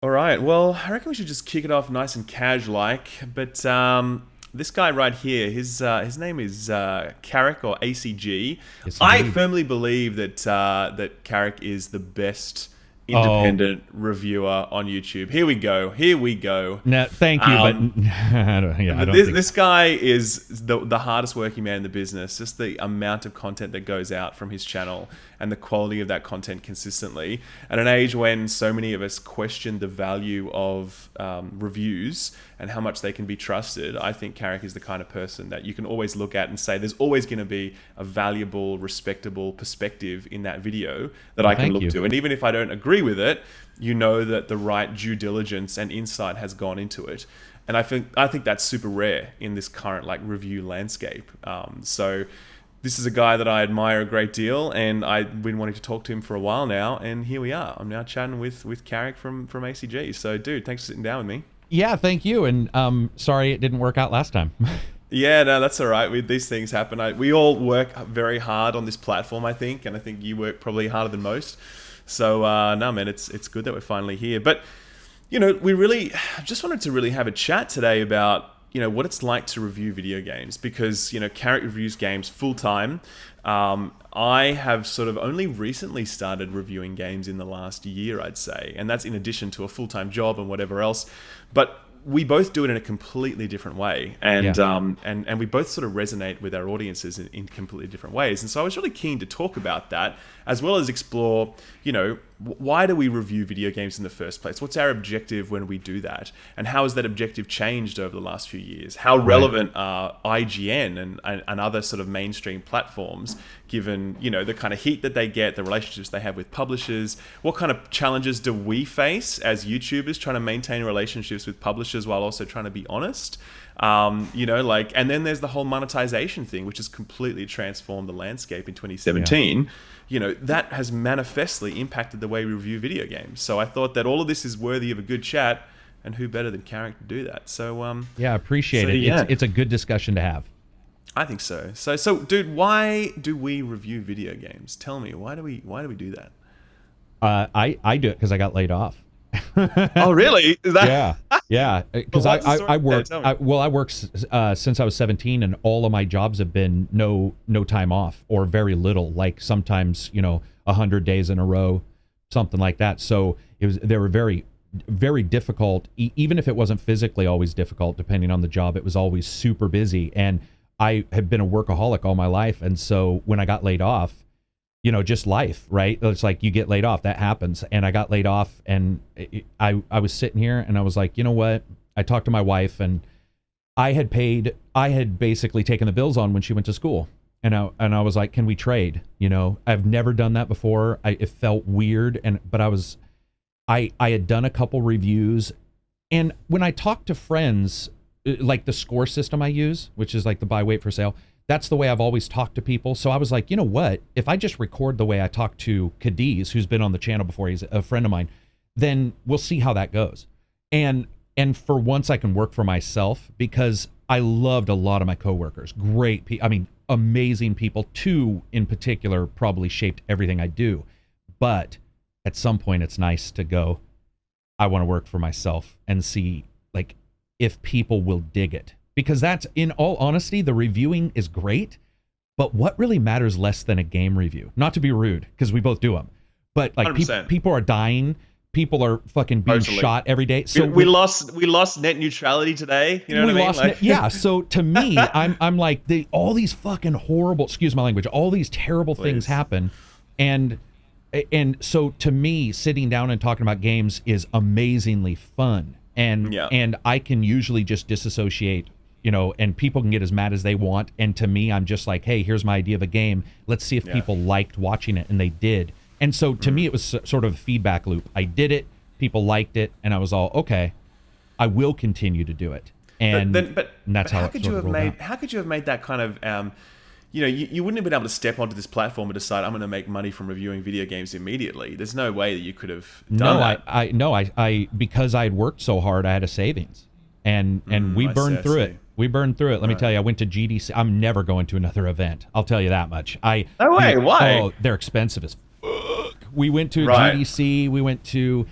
All right. Well, I reckon we should just kick it off nice and cash-like. But this guy right here, his name is Karak or ACG. Yes, I indeed. firmly believe that Karak is the best Oh, independent reviewer on YouTube. Here we go. Here we go. no, thank you, but Um, I But don't this think this so. guy is the hardest working man in the business. Just the amount of content that goes out from his channel and the quality of that content consistently. At an age when so many of us question the value of reviews and how much they can be trusted, I think Carrick is the kind of person that you can always look at and say there's always going to be a valuable, respectable perspective in that video that Well, I can thank look you. to. And even if I don't agree with it, you know that the right due diligence and insight has gone into it. And I think that's super rare in this current like review landscape. So this is a guy that I admire a great deal, and I've been wanting to talk to him for a while now. And here we are. I'm now chatting with Carrick from ACG. So, dude, thanks for sitting down with me. Yeah, thank you. And sorry it didn't work out last time. Yeah, no, that's all right. These things happen. We all work very hard on this platform, I think, and I think you work probably harder than most. So, no, man, it's good that we're finally here. But we really just wanted to really have a chat today about what it's like to review video games because Carrot reviews games full time. I have sort of only recently started reviewing games in the last year, I'd say, and that's in addition to a full time job and whatever else. But we both do it in a completely different way, Yeah. and we both sort of resonate with our audiences in completely different ways. And so I was really keen to talk about that, as well as explore, why do we review video games in the first place? What's our objective when we do that, and how has that objective changed over the last few years? How Right. relevant are IGN and other sort of mainstream platforms, given the kind of heat that they get, the relationships they have with publishers? What kind of challenges do we face as YouTubers trying to maintain relationships with publishers while also trying to be honest? And then there's the whole monetization thing, which has completely transformed the landscape in Yeah. 2017. That has manifestly impacted the way we review video games. So I thought that all of this is worthy of a good chat, and who better than Carrick to do that? So, Yeah, so appreciate it. It's yeah, it's a good discussion to have. I think so. So, dude, why do we review video games? Tell me, why do we do that? I do it because I got laid off. Oh, really? Is that? Yeah, yeah. But Because what's the story? I Yeah, worked tell me. I worked since I was 17, and all of my jobs have been no time off or very little. Like sometimes 100 days in a row, something like that. So they were very difficult. Even if it wasn't physically always difficult, depending on the job, it was always super busy. And I have been a workaholic all my life, and so when I got laid off, just life, right? It's like you get laid off, that happens. And I got laid off, and I was sitting here and I was like, you know what? I talked to my wife, and I had basically taken the bills on when she went to school. And I was like, can we trade? I've never done that before. It felt weird. But I had done a couple reviews, and when I talk to friends, like the score system I use, which is like the buy, wait for sale, that's the way I've always talked to people. So I was like, you know what? If I just record the way I talk to Cadiz, who's been on the channel before, he's a friend of mine, then we'll see how that goes. And for once I can work for myself, because I loved a lot of my coworkers. Great people. I mean, amazing people. Two in particular probably shaped everything I do. But at some point it's nice to go, I want to work for myself and see like if people will dig it. Because that's, in all honesty, the reviewing is great, but what really matters less than a game review? Not to be rude, because we both do them, but like 100%. people are dying, people are fucking being Totally. shot every day. We, So we lost we lost net neutrality today. You know we what I mean? lost it. Like, Yeah. So to me, I'm like all these fucking horrible, excuse my language, all these terrible things please. happen, and so to me, sitting down and talking about games is amazingly fun, and Yeah. I can usually just disassociate, and people can get as mad as they want, and to me, I'm just like, hey, here's my idea of a game. Let's see if Yeah. people liked watching it, and they did. And so to me, it was sort of a feedback loop. I did it, people liked it, and I was all okay. I will continue to do it, and, and that's how how it could sort you of have rolled made out. how could you have made that kind of you wouldn't have been able to step onto this platform and decide I'm going to make money from reviewing video games immediately. There's no way that you could have done No, that. I because I had worked so hard, I had a savings, and we I see, burned I through see. it. We burned through it. Let me Right. tell you, I went to GDC. I'm never going to another event. I'll tell you that much. No way. Why? Oh, they're expensive as fuck. We went to Right. GDC. We went to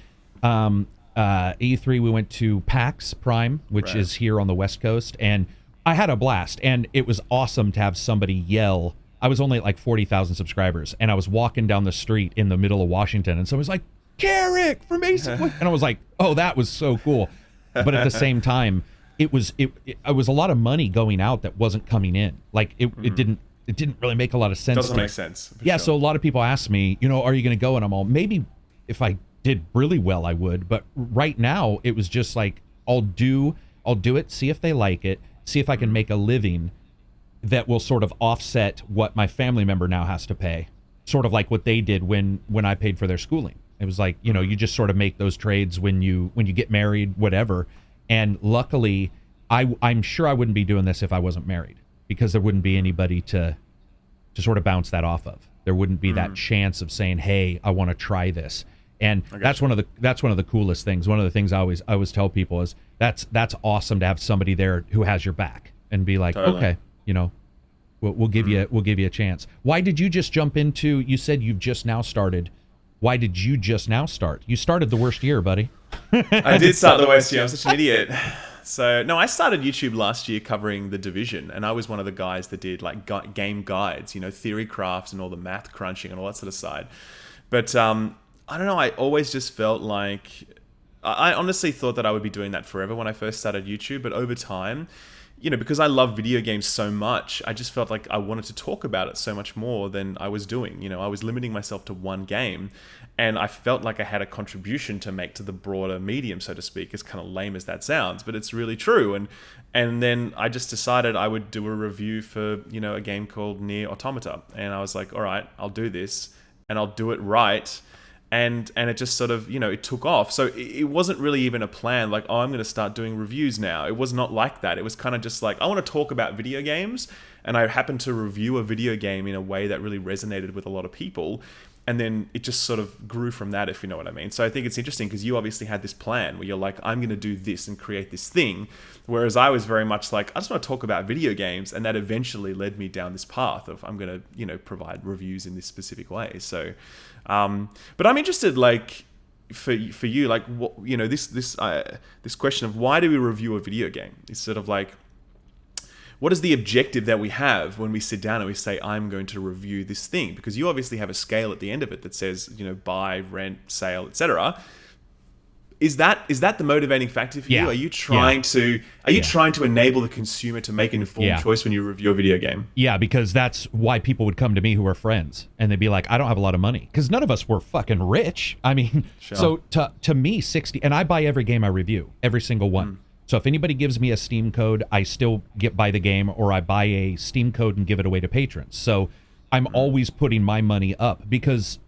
E3, we went to PAX Prime, which is here on the West Coast, and I had a blast. And it was awesome to have somebody yell. I was only at like 40,000 subscribers, and I was walking down the street in the middle of Washington, and someone was like, Karak from ACG. And I was like, oh, that was so cool. But at the same time, it was a lot of money going out that wasn't coming in. Like it didn't really make a lot of sense. Doesn't make sense. Yeah. Sure. So a lot of people ask me, are you going to go? And I'm all, maybe if I did really well, I would. But right now, it was just like, I'll do it, see if they like it, see if I can make a living that will sort of offset what my family member now has to pay. Sort of like what they did when I paid for their schooling. It was like, you just sort of make those trades when you get married, whatever. And luckily, I'm sure I wouldn't be doing this if I wasn't married, because there wouldn't be anybody to sort of bounce that off of. There wouldn't be that chance of saying, hey, I want to try this. And that's one of the coolest things. One of the things I always tell people is that's awesome to have somebody there who has your back and be like, okay, we'll give you a chance. Why did you just jump into? You said you've just now started. Why did you just now start? You started the worst year, buddy. I did start the worst year. I'm such an idiot. So, no, I started YouTube last year covering The Division, and I was one of the guys that did like game guides, theory crafts and all the math crunching and all that sort of side. But I don't know, I always just felt like, I honestly thought that I would be doing that forever when I first started YouTube, but over time, because I love video games so much, I just felt like I wanted to talk about it so much more than I was doing. I was limiting myself to one game, and I felt like I had a contribution to make to the broader medium, so to speak, as kind of lame as that sounds, but it's really true. And then I just decided I would do a review for, a game called Nier Automata. And I was like, all right, I'll do this, and I'll do it right. And it just sort of, it took off. So it wasn't really even a plan like, oh, I'm going to start doing reviews now. It was not like that. It was kind of just like, I want to talk about video games. And I happened to review a video game in a way that really resonated with a lot of people. And then it just sort of grew from that, if you know what I mean. So I think it's interesting because you obviously had this plan where you're like, I'm going to do this and create this thing. Whereas I was very much like, I just want to talk about video games. And that eventually led me down this path of I'm going to, provide reviews in this specific way. So, but I'm interested, like, for you, like, what, this question of why do we review a video game? It's sort of like, what is the objective that we have when we sit down and we say, I'm going to review this thing? Because you obviously have a scale at the end of it that says, buy, rent, sale, etc. Is that the motivating factor for you? Are you trying to enable the consumer to make an informed choice when you review a video game? Yeah, because that's why people would come to me who are friends and they'd be like, I don't have a lot of money, because none of us were fucking rich. I mean, so to me, 60, and I buy every game I review, every single one. So if anybody gives me a Steam code, I still buy the game, or I buy a Steam code and give it away to patrons. So I'm always putting my money up because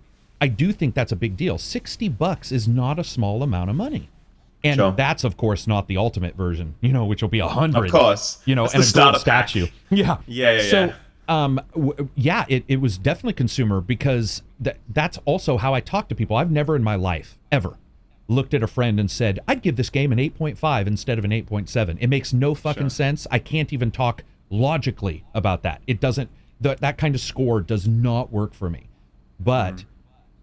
I do think that's a big deal. $60 is not a small amount of money. And that's, of course, not the ultimate version, which will be 100. Of course. And a gold statue. Yeah. Yeah. It was definitely consumer, because that's also how I talk to people. I've never in my life, ever, looked at a friend and said, I'd give this game an 8.5 instead of an 8.7. It makes no fucking sense. I can't even talk logically about that. It doesn't, that kind of score does not work for me. But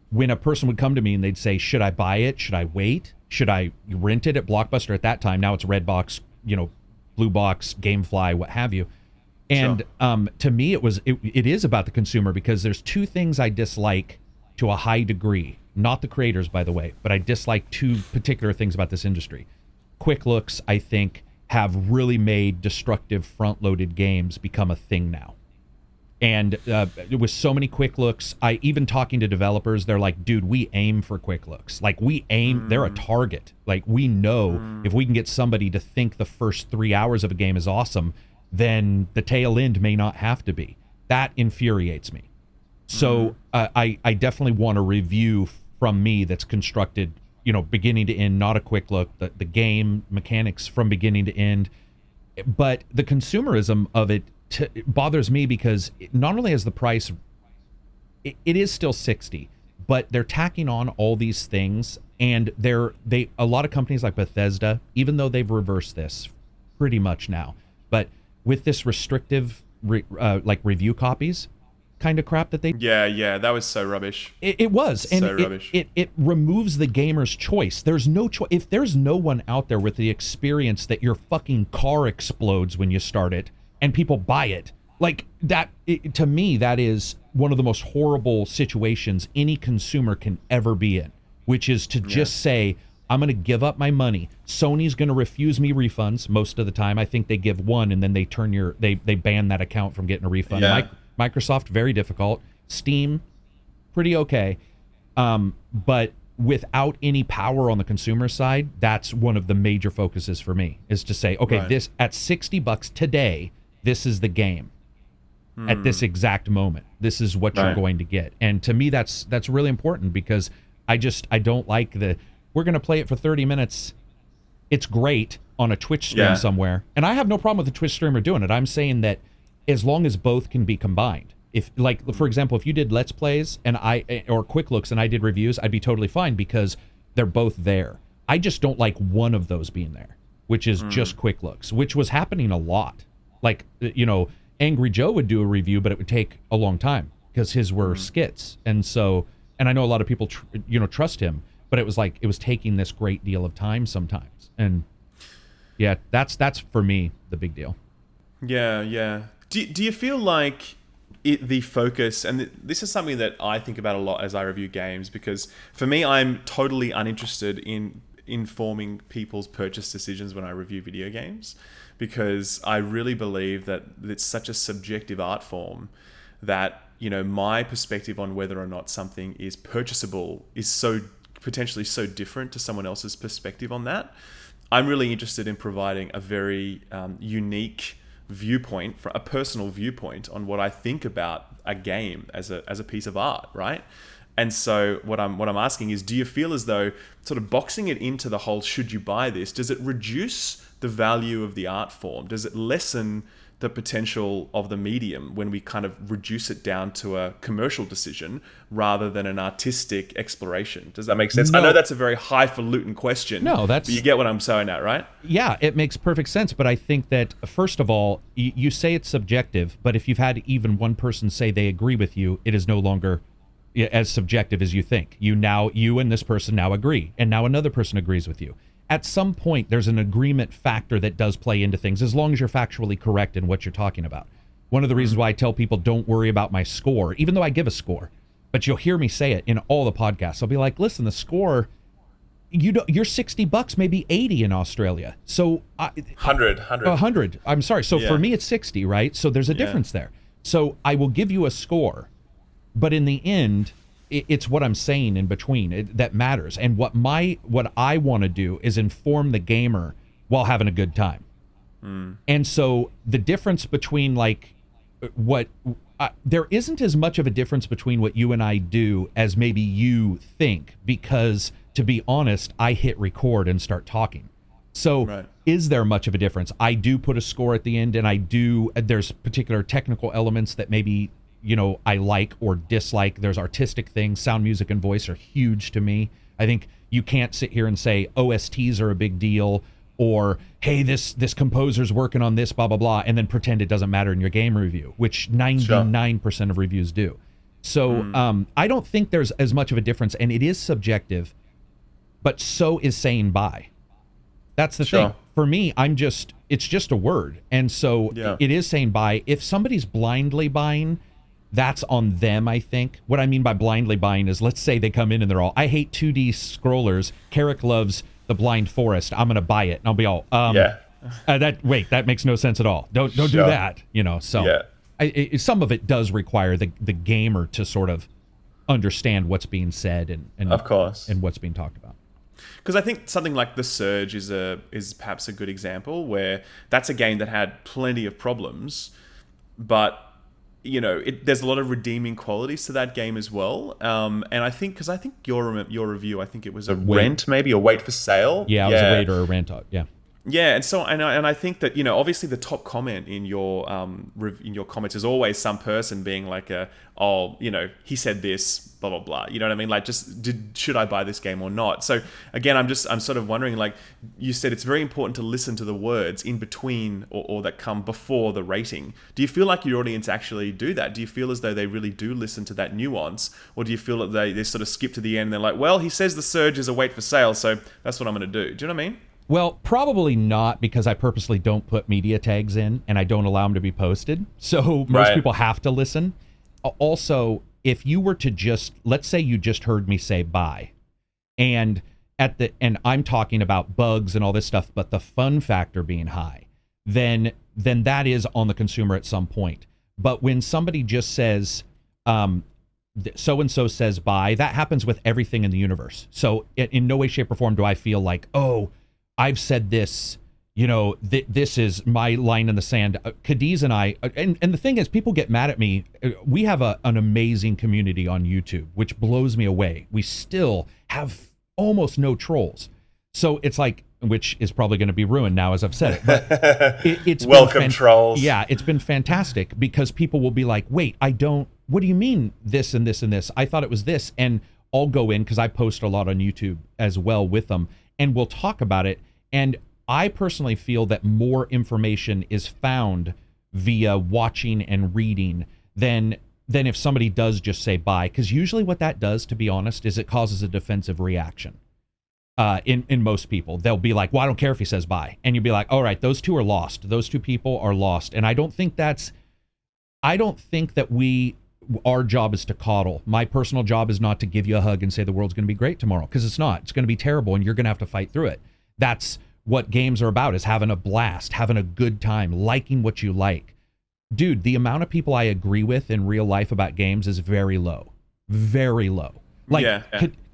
when a person would come to me and they'd say, should I buy it? Should I wait? Should I rent it at Blockbuster at that time? Now it's Redbox, Blue Box, Gamefly, what have you. And to me, it is about the consumer, because there's two things I dislike to a high degree. Not the creators, by the way, but I dislike two particular things about this industry. Quick looks, I think, have really made destructive front-loaded games become a thing now. And with so many quick looks, even talking to developers, they're like, dude, we aim for quick looks. Like, we aim, they're a target. Like, we know if we can get somebody to think the first 3 hours of a game is awesome, then the tail end may not have to be. That infuriates me. So I definitely want a review from me that's constructed, beginning to end, not a quick look, the game mechanics from beginning to end. But the consumerism of it bothers me, because not only is the price, it is still 60, but they're tacking on all these things, and a lot of companies like Bethesda, even though they've reversed this pretty much now, but with this restrictive review copies, kind of crap that they Yeah, that was so rubbish. it was, and So rubbish. it removes the gamer's choice. There's no choice. If there's no one out there with the experience that your fucking car explodes when you start it and people buy it, like that, to me, that is one of the most horrible situations any consumer can ever be in, which is to just say, I'm going to give up my money. Sony's going to refuse me refunds most of the time. I think they give one and then they turn they ban that account from getting a refund. Yeah. Microsoft, very difficult. Steam, pretty okay. But without any power on the consumer side, that's one of the major focuses for me, is to say, okay, this at $60 today, this is the game. At this exact moment, this is what you're going to get. And to me, that's really important, because I don't like we're going to play it for 30 minutes. It's great on a Twitch stream somewhere. And I have no problem with the Twitch streamer doing it. I'm saying that as long as both can be combined. If, like, for example, if you did Let's Plays or Quick Looks and I did reviews, I'd be totally fine, because they're both there. I just don't like one of those being there, which is just Quick Looks, which was happening a lot. Like, Angry Joe would do a review, but it would take a long time because his were skits. And I know a lot of people, trust him, but it was like, it was taking this great deal of time sometimes. And yeah, that's for me the big deal. Yeah. Do you feel like the focus, and this is something that I think about a lot as I review games, because for me, I'm totally uninterested in informing people's purchase decisions when I review video games, because I really believe that it's such a subjective art form that, my perspective on whether or not something is purchasable is so potentially so different to someone else's perspective on that. I'm really interested in providing a very unique viewpoint, a personal viewpoint on what I think about a game as a piece of art, right? And so what I'm asking is, do you feel as though sort of boxing it into the whole should you buy this, does it reduce the value of the art form? Does it lessen the potential of the medium when we kind of reduce it down to a commercial decision rather than an artistic exploration? Does that make sense? No. I know that's a very highfalutin question. No, but you get what I'm saying at, right? Yeah, it makes perfect sense. But I think that, first of all, you say it's subjective, but if you've had even one person say they agree with you, it is no longer as subjective as you think. You and this person now agree, and now another person agrees with you. At some point, there's an agreement factor that does play into things, as long as you're factually correct in what you're talking about. One of the reasons why I tell people don't worry about my score, even though I give a score, but you'll hear me say it in all the podcasts. I'll be like, listen, the score, you're $60, maybe 80 in Australia. So 100. I'm sorry. So for me, it's 60, right? So there's a difference there. So I will give you a score, but in the end, it's what I'm saying in between that matters. And what I want to do is inform the gamer while having a good time. And so the difference between there isn't as much of a difference between what you and I do as maybe you think, because to be honest, I hit record and start talking. So is there much of a difference? I do put a score at the end, and there's particular technical elements that maybe I like or dislike. There's artistic things. Sound, music, and voice are huge to me. I think you can't sit here and say OSTs are a big deal, or hey, this composer's working on this, blah blah blah, and then pretend it doesn't matter in your game review, which 99% of reviews do. So I don't think there's as much of a difference, and it is subjective, but so is saying buy. That's the thing. For me, it's just a word, and so it is saying buy. If somebody's blindly buying, that's on them, I think. What I mean by blindly buying is, let's say they come in and they're all, I hate 2D scrollers. Karak loves the Blind Forest. I'm going to buy it. And I'll be all, that makes no sense at all. Don't do that. So some of it does require the gamer to sort of understand what's being said and of course, and what's being talked about. Because I think something like The Surge is perhaps a good example, where that's a game that had plenty of problems, but there's a lot of redeeming qualities to that game as well. And I think your review, I think it was a rent, maybe a wait for sale. Yeah, it was a wait or a rent. Yeah. Yeah, and I think that, obviously the top comment in your in your comments is always some person being like he said this, blah blah blah. You know what I mean? Like, should I buy this game or not? So again, I'm sort of wondering, like you said, it's very important to listen to the words in between or that come before the rating. Do you feel like your audience actually do that? Do you feel as though they really do listen to that nuance, or do you feel that they sort of skip to the end and they're like, well, he says the Surge is a wait for sale, so that's what I'm going to do. Do you know what I mean? Well, probably not, because I purposely don't put media tags in and I don't allow them to be posted. So most people have to listen. Also, if you were to let's say you just heard me say bye, and I'm talking about bugs and all this stuff, but the fun factor being high, then that is on the consumer at some point. But when somebody just says, so-and-so says bye, that happens with everything in the universe. So in no way, shape, or form do I feel like, oh, I've said this, this is my line in the sand. Cadiz and I, and the thing is, people get mad at me. We have an amazing community on YouTube, which blows me away. We still have almost no trolls. So it's like, which is probably going to be ruined now, as I've said it. But it's welcome trolls. Yeah, it's been fantastic, because people will be like, wait, what do you mean this and this and this? I thought it was this. And I'll go in, because I post a lot on YouTube as well with them, and we'll talk about it. And I personally feel that more information is found via watching and reading than if somebody does just say bye. Because usually what that does, to be honest, is it causes a defensive reaction. In most people, they'll be like, well, I don't care if he says bye. And you'll be like, all right, those two are lost. Those two people are lost. And I don't think that our job is to coddle. My personal job is not to give you a hug and say the world's going to be great tomorrow, because it's not. It's going to be terrible, and you're going to have to fight through it. That's what games are about, is having a blast, having a good time, liking what you like. Dude, the amount of people I agree with in real life about games is very low. Very low. Like,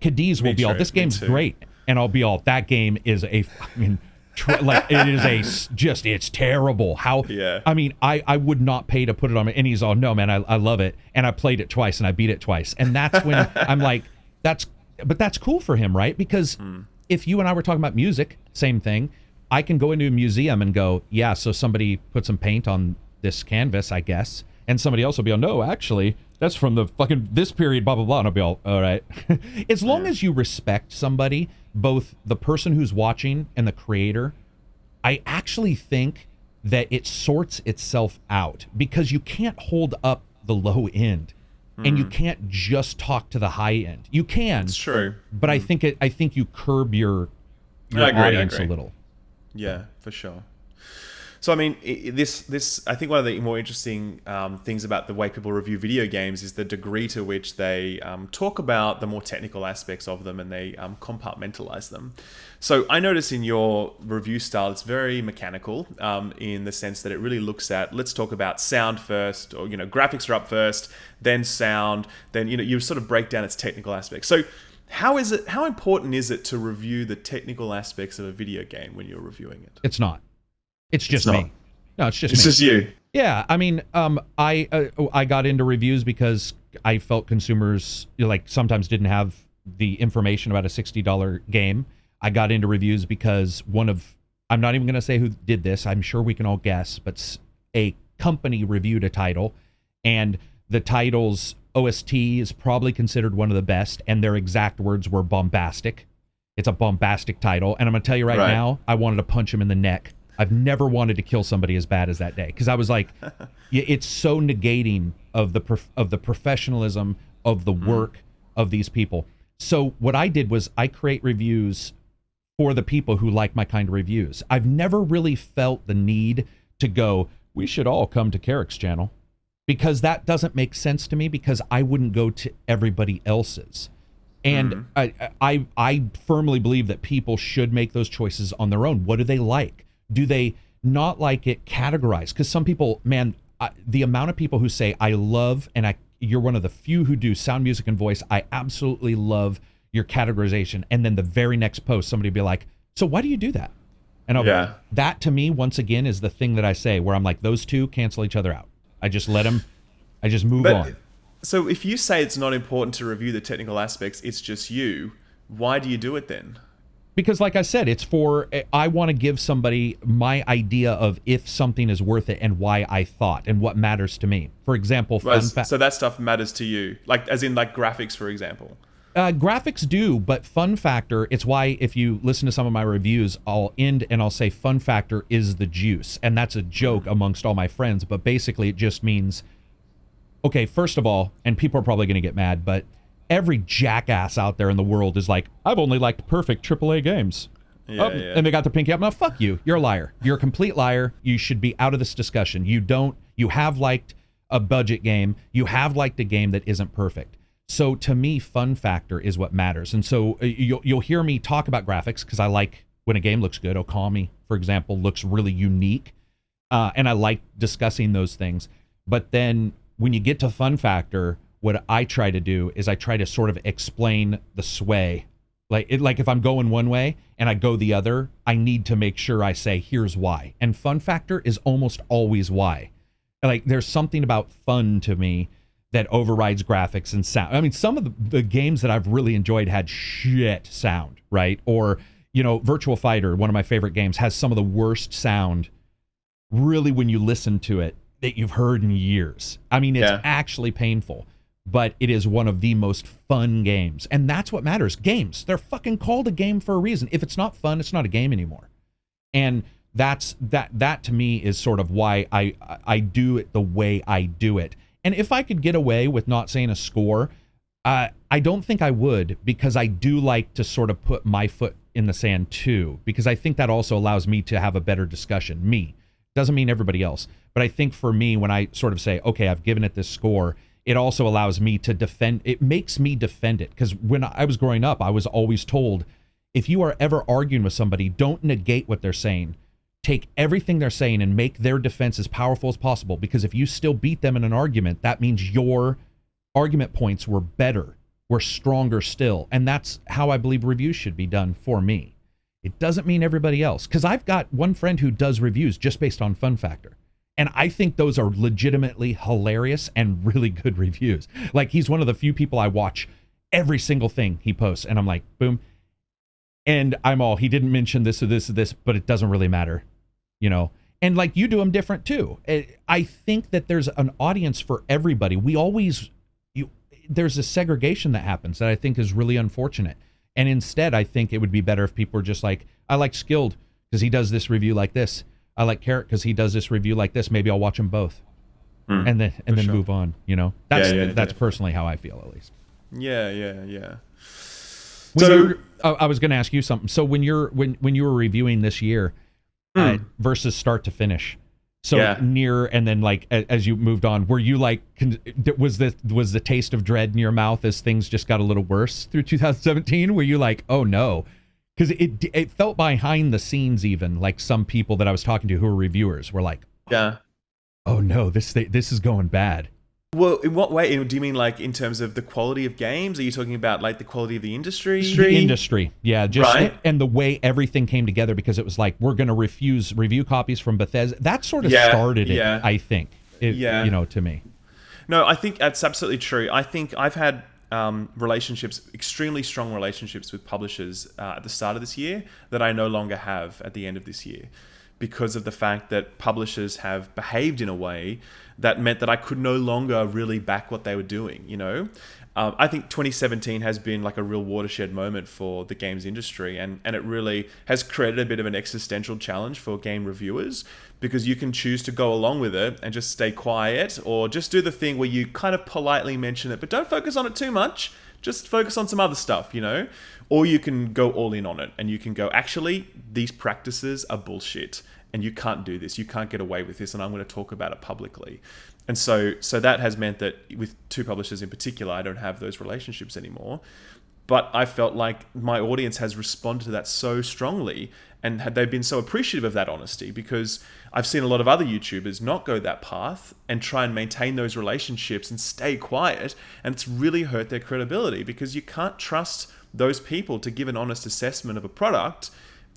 Cadiz will be all, this game's great. And I'll be all, that game is it is it's terrible. How, I mean, I would not pay to put it on. And he's all, no, man, I love it. And I played it twice and I beat it twice. And that's when I'm like, that's cool for him, right? Because if you and I were talking about music, same thing. I can go into a museum and go, yeah, so somebody put some paint on this canvas, I guess. And somebody else will be all, no, actually, that's from the fucking this period, blah, blah, blah. And I'll be all right. As long as you respect somebody, both the person who's watching and the creator, I actually think that it sorts itself out, because you can't hold up the low end and you can't just talk to the high end. You can. It's true. But I think you curb your audience a little. Yeah, for sure. So, I mean, this I think one of the more interesting things about the way people review video games is the degree to which they talk about the more technical aspects of them, and they compartmentalize them. So I notice in your review style, it's very mechanical in the sense that it really looks at, let's talk about sound first, or, graphics are up first, then sound, then, you sort of break down its technical aspects. So how important is it to review the technical aspects of a video game when you're reviewing it? It's not. It's just me. No, it's just me. It's just you. Yeah, I mean, I got into reviews because I felt consumers sometimes didn't have the information about a $60 game. I got into reviews because I'm not even going to say who did this. I'm sure we can all guess, but a company reviewed a title, and the title's OST is probably considered one of the best, and their exact words were bombastic. It's a bombastic title, and I'm going to tell you right now, I wanted to punch him in the neck. I've never wanted to kill somebody as bad as that day, because I was like, it's so negating of the professionalism of the work of these people. So what I did was I create reviews for the people who like my kind of reviews. I've never really felt the need to go, we should all come to Karak's channel, because that doesn't make sense to me, because I wouldn't go to everybody else's. And I firmly believe that people should make those choices on their own. What do they like? Do they not like it categorized? Because some people, man, the amount of people who say, I love, and you're one of the few who do sound, music, and voice, I absolutely love your categorization. And then the very next post, somebody will be like, so why do you do that? And I'll be like, that to me, once again, is the thing that I say, where I'm like, those two cancel each other out. I just move on. So if you say it's not important to review the technical aspects, it's just you, why do you do it then? Because like I said, I want to give somebody my idea of if something is worth it and why I thought and what matters to me. For example, so that stuff matters to you, like as in like graphics, for example. Graphics do, but fun factor, it's why if you listen to some of my reviews, I'll end and I'll say fun factor is the juice. And that's a joke amongst all my friends, but basically it just means, okay, first of all, and people are probably going to get mad, but every jackass out there in the world is like, I've only liked perfect AAA games. Yeah. And they got their pinky up. Now, fuck you. You're a liar. You're a complete liar. You should be out of this discussion. You have liked a budget game. You have liked a game that isn't perfect. So to me, fun factor is what matters. And so you'll hear me talk about graphics because I like when a game looks good. Okami, for example, looks really unique. And I like discussing those things. But then when you get to fun factor, what I try to do is I try to sort of explain the sway. Like if I'm going one way and I go the other, I need to make sure I say, here's why. And fun factor is almost always why. Like there's something about fun to me that overrides graphics and sound. I mean, some of the games that I've really enjoyed had shit sound, right? Or, Virtua Fighter, one of my favorite games, has some of the worst sound, really, when you listen to it, that you've heard in years. I mean, it's actually painful, but it is one of the most fun games. And that's what matters. Games, they're fucking called a game for a reason. If it's not fun, it's not a game anymore. And that to me is sort of why I do it the way I do it. And if I could get away with not saying a score, I don't think I would, because I do like to sort of put my foot in the sand too, because I think that also allows me to have a better discussion. Me. Doesn't mean everybody else. But I think for me, when I sort of say, okay, I've given it this score, it also allows me to defend. It makes me defend it. Because when I was growing up, I was always told, if you are ever arguing with somebody, don't negate what they're saying. Take everything they're saying and make their defense as powerful as possible, because if you still beat them in an argument, that means your argument points were better, were stronger still. And that's how I believe reviews should be done for me. It doesn't mean everybody else, because I've got one friend who does reviews just based on fun factor. And I think those are legitimately hilarious and really good reviews. Like, he's one of the few people I watch every single thing he posts, and I'm like, boom. And he didn't mention this or this or this, but it doesn't really matter. And like, you do them different too. I think that there's an audience for everybody. There's a segregation that happens that I think is really unfortunate. And instead, I think it would be better if people were just like, I like Skilled because he does this review like this. I like Karak because he does this review like this. Maybe I'll watch them both, and then move on. That's personally how I feel, at least. Yeah. I was going to ask you something. So when you were reviewing this year, versus start to finish, near and then like as you moved on, were you like, was the taste of dread in your mouth as things just got a little worse through 2017? Were you like, oh no? Because it felt behind the scenes, even like some people that I was talking to who were reviewers were like, oh no, this is going bad. Well, in what way? Do you mean like in terms of the quality of games? Are you talking about like the quality of the industry? The industry, yeah. Just right. And the way everything came together, because it was like, we're going to refuse review copies from Bethesda. That sort of started it, I think, to me. No, I think that's absolutely true. I think I've had extremely strong relationships with publishers at the start of this year that I no longer have at the end of this year, because of the fact that publishers have behaved in a way that meant that I could no longer really back what they were doing, I think 2017 has been like a real watershed moment for the games industry, and it really has created a bit of an existential challenge for game reviewers, because you can choose to go along with it and just stay quiet, or just do the thing where you kind of politely mention it, but don't focus on it too much. Just focus on some other stuff, or you can go all in on it, and you can go, actually, these practices are bullshit, and you can't do this. You can't get away with this, and I'm going to talk about it publicly. And so that has meant that with two publishers in particular, I don't have those relationships anymore. But I felt like my audience has responded to that so strongly, and they've been so appreciative of that honesty, because I've seen a lot of other YouTubers not go that path and try and maintain those relationships and stay quiet, and it's really hurt their credibility, because you can't trust those people to give an honest assessment of a product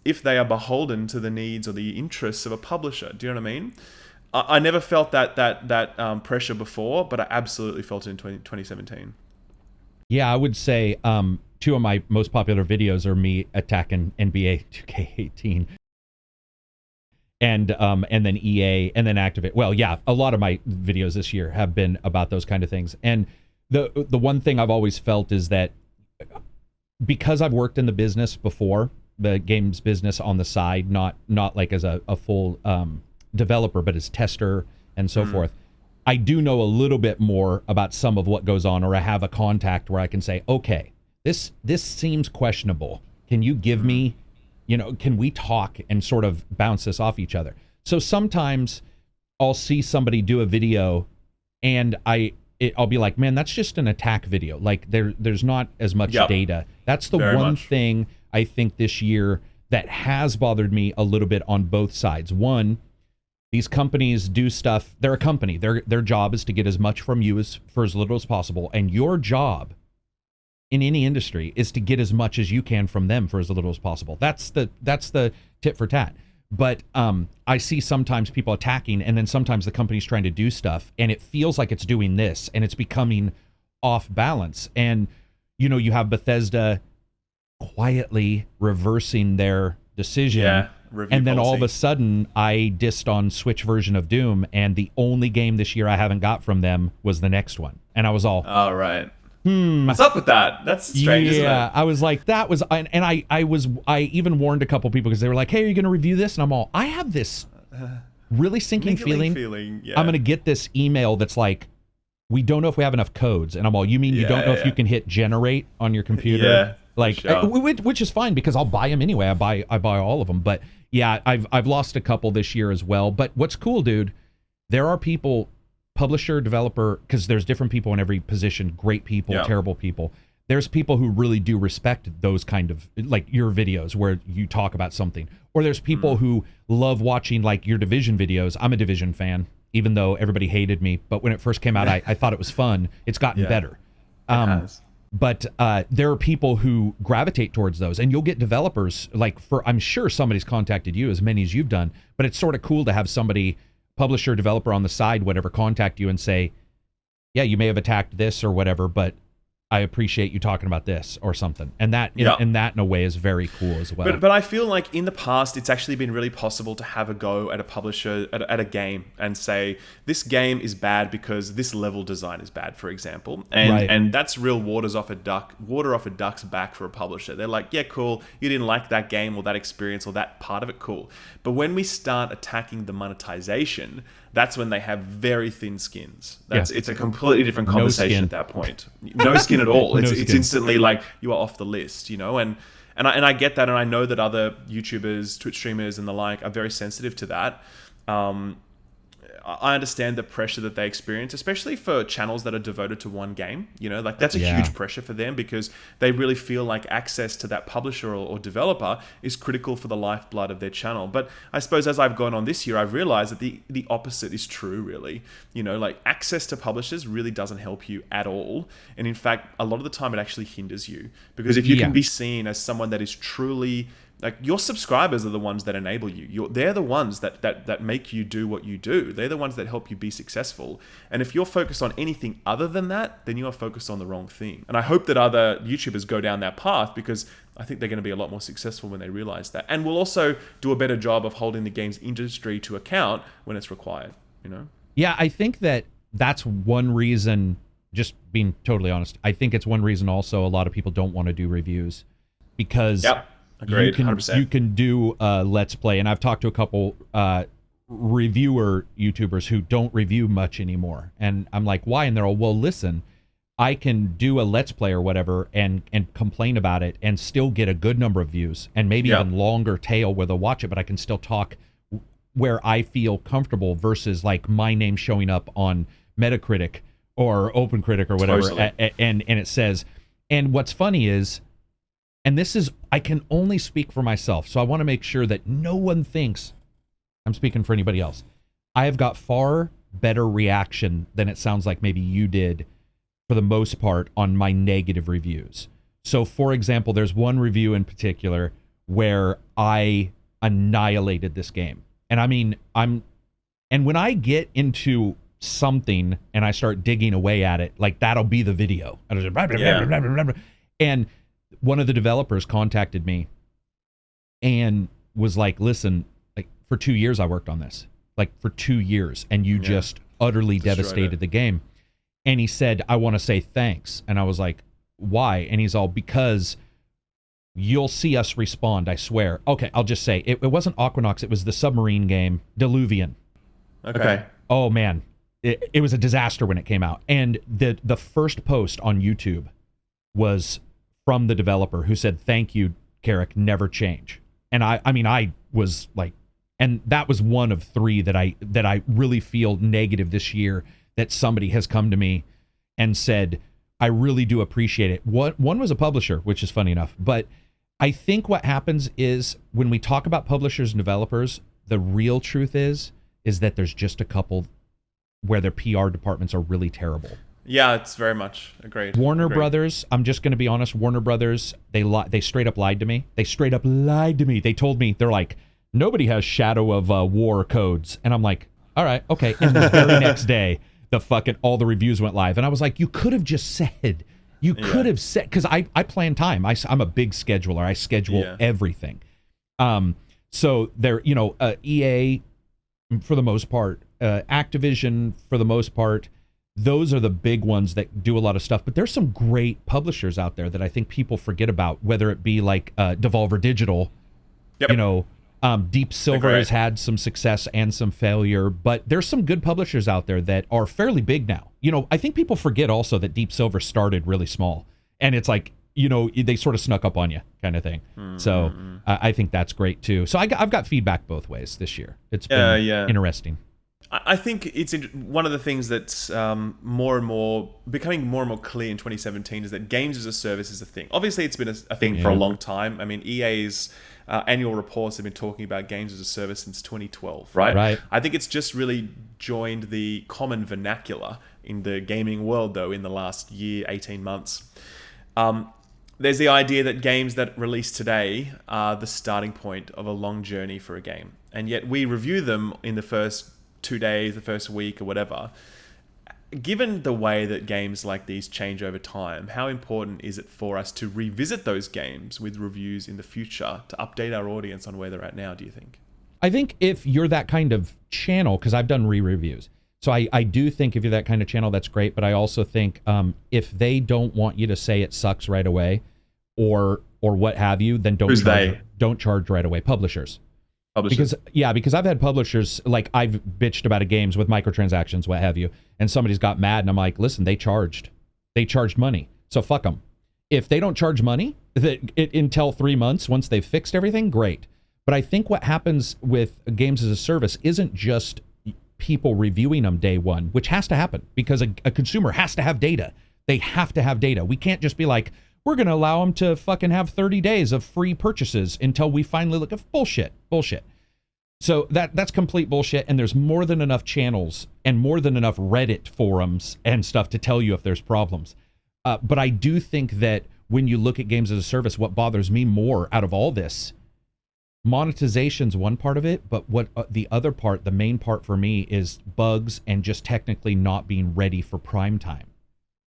if they are beholden to the needs or the interests of a publisher. Do you know what I mean? I never felt that pressure before, but I absolutely felt it in 2017. Yeah, I would say two of my most popular videos are me attacking NBA 2K18 and then EA and then Activate. Well, yeah, a lot of my videos this year have been about those kind of things. And the one thing I've always felt is that because I've worked in the business before, the games business on the side, not like as a full developer, but as tester and so forth, I do know a little bit more about some of what goes on, or I have a contact where I can say, okay, this seems questionable. Can you give me, can we talk and sort of bounce this off each other? So sometimes I'll see somebody do a video and I'll be like, man, that's just an attack video. Like there's not as much data. That's the one thing I think this year that has bothered me a little bit on both sides. One, these companies do stuff. They're a company. Their job is to get as much from you for as little as possible. And your job in any industry is to get as much as you can from them for as little as possible. That's the tit for tat. But I see sometimes people attacking, and then sometimes the company's trying to do stuff, and it feels like it's doing this, and it's becoming off balance. And you have Bethesda quietly reversing their decision, and then all of a sudden I dissed on Switch version of Doom, and the only game this year I haven't got from them was the next one, and I was all, right. What's up with that? That's strange, isn't it? Yeah, I was like, that was, and I even warned a couple people because they were like, hey, are you going to review this? And I'm all, I have this really sinking feeling. I'm going to get this email that's like, we don't know if we have enough codes. And I'm all, you mean you don't know if you can hit generate on your computer? Yeah, like, which is fine because I'll buy them anyway. I buy all of them. But yeah, I've lost a couple this year as well. But what's cool, dude, there are people, publisher, developer, because there's different people in every position, great people, terrible people. There's people who really do respect those kind of, like your videos where you talk about something. Or there's people who love watching like your Division videos. I'm a Division fan, even though everybody hated me. But when it first came out, I thought it was fun. It's gotten better. But there are people who gravitate towards those, and you'll get developers like I'm sure somebody's contacted you, as many as you've done, but it's sort of cool to have somebody, publisher, developer on the side, whatever, contact you and say, yeah, you may have attacked this or whatever, but I appreciate you talking about this or something. And that in a way is very cool as well. But I feel like in the past, it's actually been really possible to have a go at a publisher, at a game, and say, this game is bad because this level design is bad, for example. And that's real water off a duck's back for a publisher. They're like, yeah, cool, you didn't like that game or that experience or that part of it, cool. But when we start attacking the monetization, that's when they have very thin skins. It's a completely different conversation at that point. No skin at all. It's instantly like you are off the list, And I get that, and I know that other YouTubers, Twitch streamers, and the like are very sensitive to that. I understand the pressure that they experience, especially for channels that are devoted to one game. Like that's a huge pressure for them because they really feel like access to that publisher or developer is critical for the lifeblood of their channel. But I suppose as I've gone on this year, I've realized that the opposite is true, really. Like access to publishers really doesn't help you at all. And in fact, a lot of the time it actually hinders you, because if you can be seen as someone that is truly, like, your subscribers are the ones that enable you. They're the ones that make you do what you do. They're the ones that help you be successful. And if you're focused on anything other than that, then you are focused on the wrong thing. And I hope that other YouTubers go down that path, because I think they're going to be a lot more successful when they realize that. And we'll also do a better job of holding the games industry to account when it's required, Yeah, I think that's one reason, just being totally honest, I think it's one reason also a lot of people don't want to do reviews, because... Agreed, you can 100%. You can do Let's Play, and I've talked to a couple reviewer YouTubers who don't review much anymore, and I'm like, why? And they're all, well, listen, I can do a Let's Play or whatever and complain about it and still get a good number of views, and maybe even longer tail where they'll watch it, but I can still talk where I feel comfortable versus like my name showing up on Metacritic or OpenCritic or whatever, and it says, and what's funny is, and this is, I can only speak for myself, so I want to make sure that no one thinks I'm speaking for anybody else. I have got far better reaction than it sounds like maybe you did, for the most part, on my negative reviews. So, for example, there's one review in particular where I annihilated this game. And I mean, and when I get into something and I start digging away at it, like, that'll be the video. And one of the developers contacted me and was like, listen, like for 2 years I worked on this, like for 2 years, and you just utterly devastated the game. And he said, I want to say thanks. And I was like, why? And he's all, because you'll see us respond, I swear. Okay, I'll just say, it wasn't Aquanox, it was the submarine game, Diluvian. Okay. Oh man, it was a disaster when it came out. And the first post on YouTube was from the developer who said, thank you, Karak, never change. And I mean, I was like, and that was one of 3 that I really feel negative this year, that somebody has come to me and said, I really do appreciate it. One was a publisher, which is funny enough. But I think what happens is when we talk about publishers and developers, the real truth is that there's just a couple where their PR departments are really terrible. Yeah, it's very much agreed. Warner Brothers, I'm just going to be honest, Warner Brothers, they straight up lied to me. They straight up lied to me. They told me, they're like, nobody has Shadow of War codes. And I'm like, all right, okay. And the very next day, all the reviews went live. And I was like, you could have just said, have said, because I plan time. I'm a big scheduler. I schedule everything. So there, EA for the most part, Activision for the most part, those are the big ones that do a lot of stuff. But there's some great publishers out there that I think people forget about, whether it be like Devolver Digital, Deep Silver has had some success and some failure, but there's some good publishers out there that are fairly big now. I think people forget also that Deep Silver started really small, and it's like, they sort of snuck up on you kind of thing. So I think that's great too. So I've got feedback both ways this year. It's been interesting. I think it's one of the things that's becoming more and more clear in 2017 is that games as a service is a thing. Obviously, it's been a thing for a long time. I mean, EA's annual reports have been talking about games as a service since 2012, right? I think it's just really joined the common vernacular in the gaming world, though, in the last year, 18 months. There's the idea that games that release today are the starting point of a long journey for a game. And yet we review them in the first 2 days, the first week, or whatever. Given the way that games like these change over time, how important is it for us to revisit those games with reviews in the future to update our audience on where they're at now, do you think? I think if you're that kind of channel, because I've done re-reviews, so I do think if you're that kind of channel, that's great. But I also think if they don't want you to say it sucks right away, or what have you, then don't charge right away. Publishers. Because I've had publishers, like I've bitched about games with microtransactions, what have you, and somebody's got mad, and I'm like, listen, they charged money, so fuck them. If they don't charge money until 3 months, once they've fixed everything, great. But I think what happens with games as a service isn't just people reviewing them day one, which has to happen because a consumer has to have data. They have to have data. We can't just be like, we're going to allow them to fucking have 30 days of free purchases until we finally look at bullshit. So that's complete bullshit. And there's more than enough channels and more than enough Reddit forums and stuff to tell you if there's problems. But I do think that when you look at games as a service, what bothers me more out of all this, monetization's one part of it, but what the other part, the main part for me, is bugs and just technically not being ready for prime time.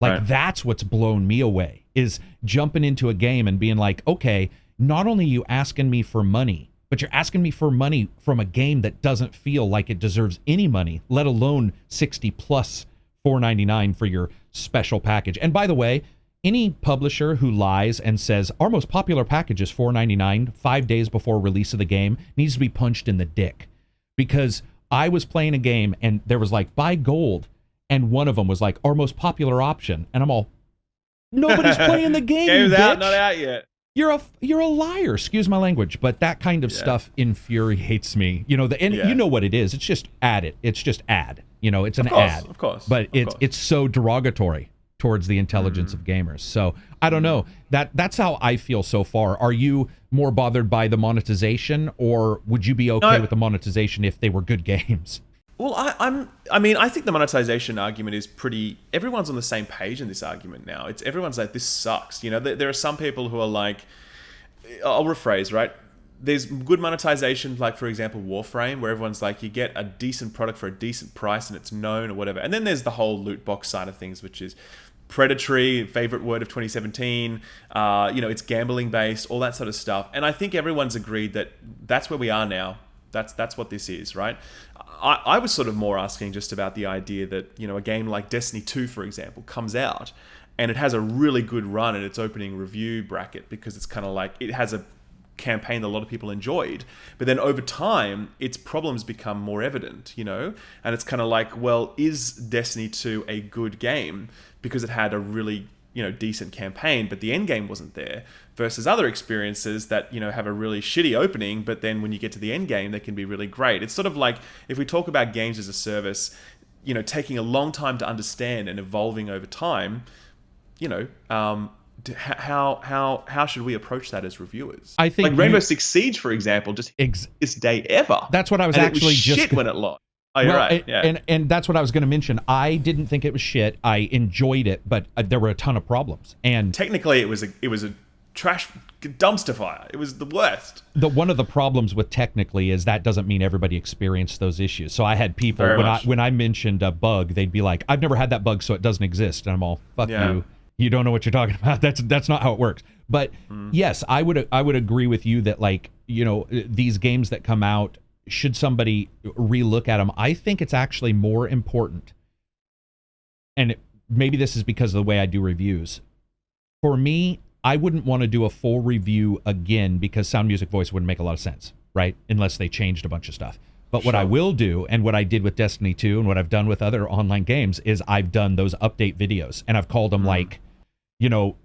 Like that's what's blown me away, is jumping into a game and being like, okay, not only are you asking me for money, but you're asking me for money from a game that doesn't feel like it deserves any money, let alone 60 plus $4.99 for your special package. And by the way, any publisher who lies and says our most popular package is $4.99 5 days before release of the game needs to be punched in the dick. Because I was playing a game and there was like buy gold, and one of them was like our most popular option, and I'm all, nobody's playing the game. Game's bitch. out, not out yet. You're a liar. Excuse my language, but that kind of stuff infuriates me. You know what it is. It's just ad. It's just ad. It's an ad. Of course. But it's so derogatory towards the intelligence of gamers. So I don't know. That's how I feel so far. Are you more bothered by the monetization, or would you be okay with the monetization if they were good games? Well, I think the monetization argument is pretty. Everyone's on the same page in this argument now. Everyone's like, this sucks. There are some people who are like, I'll rephrase, right? There's good monetization, like for example, Warframe, where everyone's like, you get a decent product for a decent price and it's known or whatever. And then there's the whole loot box side of things, which is predatory, favorite word of 2017. It's gambling based, all that sort of stuff. And I think everyone's agreed that that's where we are now. That's what this is, right? I was sort of more asking just about the idea that, a game like Destiny 2, for example, comes out and it has a really good run in its opening review bracket because it's kind of like it has a campaign that a lot of people enjoyed, but then over time its problems become more evident, and it's kind of like, well, is Destiny 2 a good game because it had a really decent campaign, but the end game wasn't there, versus other experiences that have a really shitty opening, but then when you get to the end game they can be really great. It's sort of like if we talk about games as a service, taking a long time to understand and evolving over time, how should we approach that as reviewers? I think like Rainbow Six Siege, for example, just this day ever. That's what I was actually it was just shit when it launched. Oh, you're right. Yeah. And that's what I was going to mention. I didn't think it was shit. I enjoyed it, but there were a ton of problems. And technically, it was a trash dumpster fire. It was the worst. One of the problems with technically is that doesn't mean everybody experienced those issues. So I had people when I mentioned a bug, they'd be like, "I've never had that bug, so it doesn't exist." And I'm all, "Fuck you. You don't know what you're talking about. That's not how it works." But yes, I would agree with you that, like, these games that come out, should somebody relook at them, I think it's actually more important. And maybe this is because of the way I do reviews. For me, I wouldn't want to do a full review again because sound, music, voice wouldn't make a lot of sense, right? Unless they changed a bunch of stuff. But what I will do, and what I did with Destiny 2 and what I've done with other online games, is I've done those update videos, and I've called them like,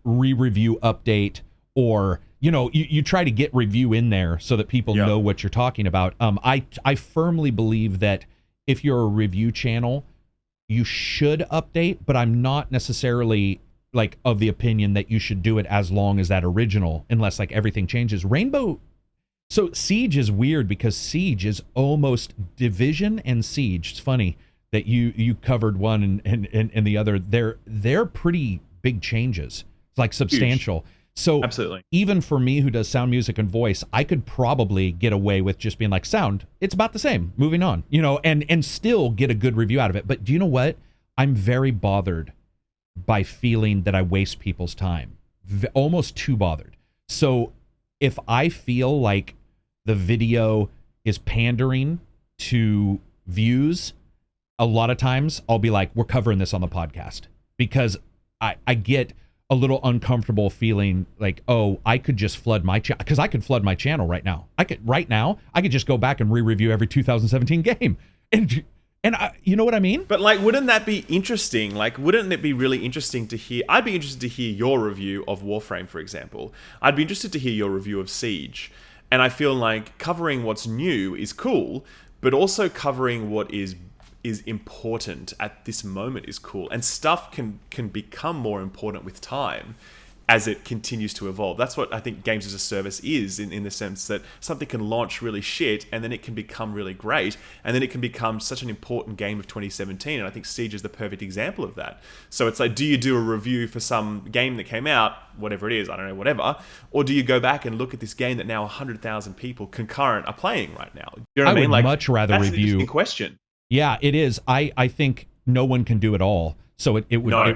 re-review update, or, you try to get review in there so that people know what you're talking about. I firmly believe that if you're a review channel, you should update, but I'm not necessarily like of the opinion that you should do it as long as that original, unless like everything changes. So Siege is weird because Siege is almost Division and Siege. It's funny that you covered one and the other. They're pretty big changes. It's like substantial. Huge. So absolutely, even for me who does sound, music, and voice, I could probably get away with just being like, sound, it's about the same, moving on, and still get a good review out of it. But do you know what? I'm very bothered by feeling that I waste people's time. Almost too bothered. So if I feel like the video is pandering to views, a lot of times I'll be like, we're covering this on the podcast, because I get a little uncomfortable feeling like, oh, I could just flood my channel, because I could flood my channel right now. I could just go back and re-review every 2017 game. And you know what I mean? But like, wouldn't that be interesting? Like, wouldn't it be really interesting to hear? I'd be interested to hear your review of Warframe, for example. I'd be interested to hear your review of Siege. And I feel like covering what's new is cool, but also covering what is important at this moment is cool. And stuff can become more important with time as it continues to evolve. That's what I think games as a service is, in the sense that something can launch really shit and then it can become really great, and then it can become such an important game of 2017. And I think Siege is the perfect example of that. So it's like, do you do a review for some game that came out, whatever it is, I don't know, whatever, or do you go back and look at this game that now 100,000 people concurrent are playing right now? You know what I mean? Would much rather that's review. An interesting question. Yeah, it is. I think no one can do it all. So it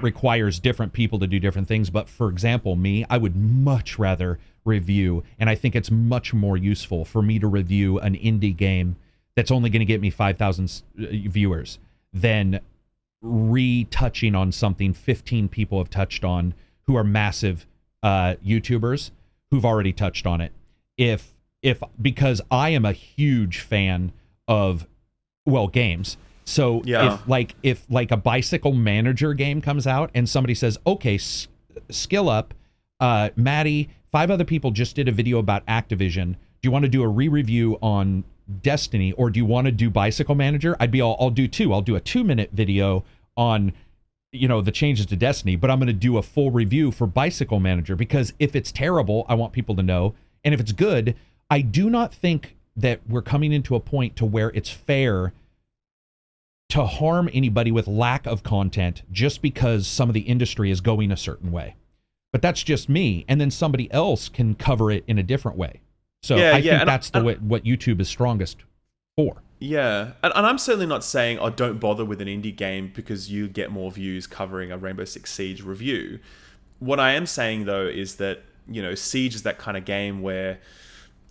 requires different people to do different things. But for example, me, I would much rather review, and I think it's much more useful for me to review an indie game that's only going to get me 5,000 viewers than retouching on something 15 people have touched on who are massive YouTubers who've already touched on it. Because I am a huge fan of, games. So if a bicycle manager game comes out and somebody says, okay, skill up, Maddie, 5 other people just did a video about Activision. Do you want to do a re-review on Destiny, or do you want to do Bicycle Manager? I'll do 2. I'll do a 2-minute video on, the changes to Destiny, but I'm going to do a full review for Bicycle Manager, because if it's terrible, I want people to know. And if it's good, I do not think that we're coming into a point to where it's fair to harm anybody with lack of content just because some of the industry is going a certain way. But that's just me, and then somebody else can cover it in a different way. So I think that's the way what YouTube is strongest for. Yeah, and I'm certainly not saying, oh, don't bother with an indie game because you get more views covering a Rainbow Six Siege review. What I am saying, though, is that, Siege is that kind of game where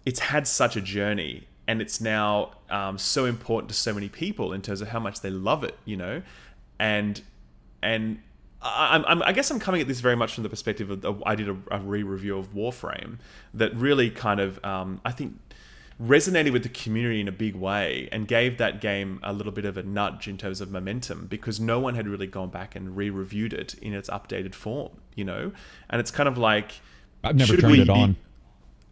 it's had such a journey and it's now so important to so many people in terms of how much they love it, and I guess I'm coming at this very much from the perspective of I did a re-review of Warframe that really kind of, I think, resonated with the community in a big way and gave that game a little bit of a nudge in terms of momentum because no one had really gone back and re-reviewed it in its updated form, And it's kind of like... I've never turned it on.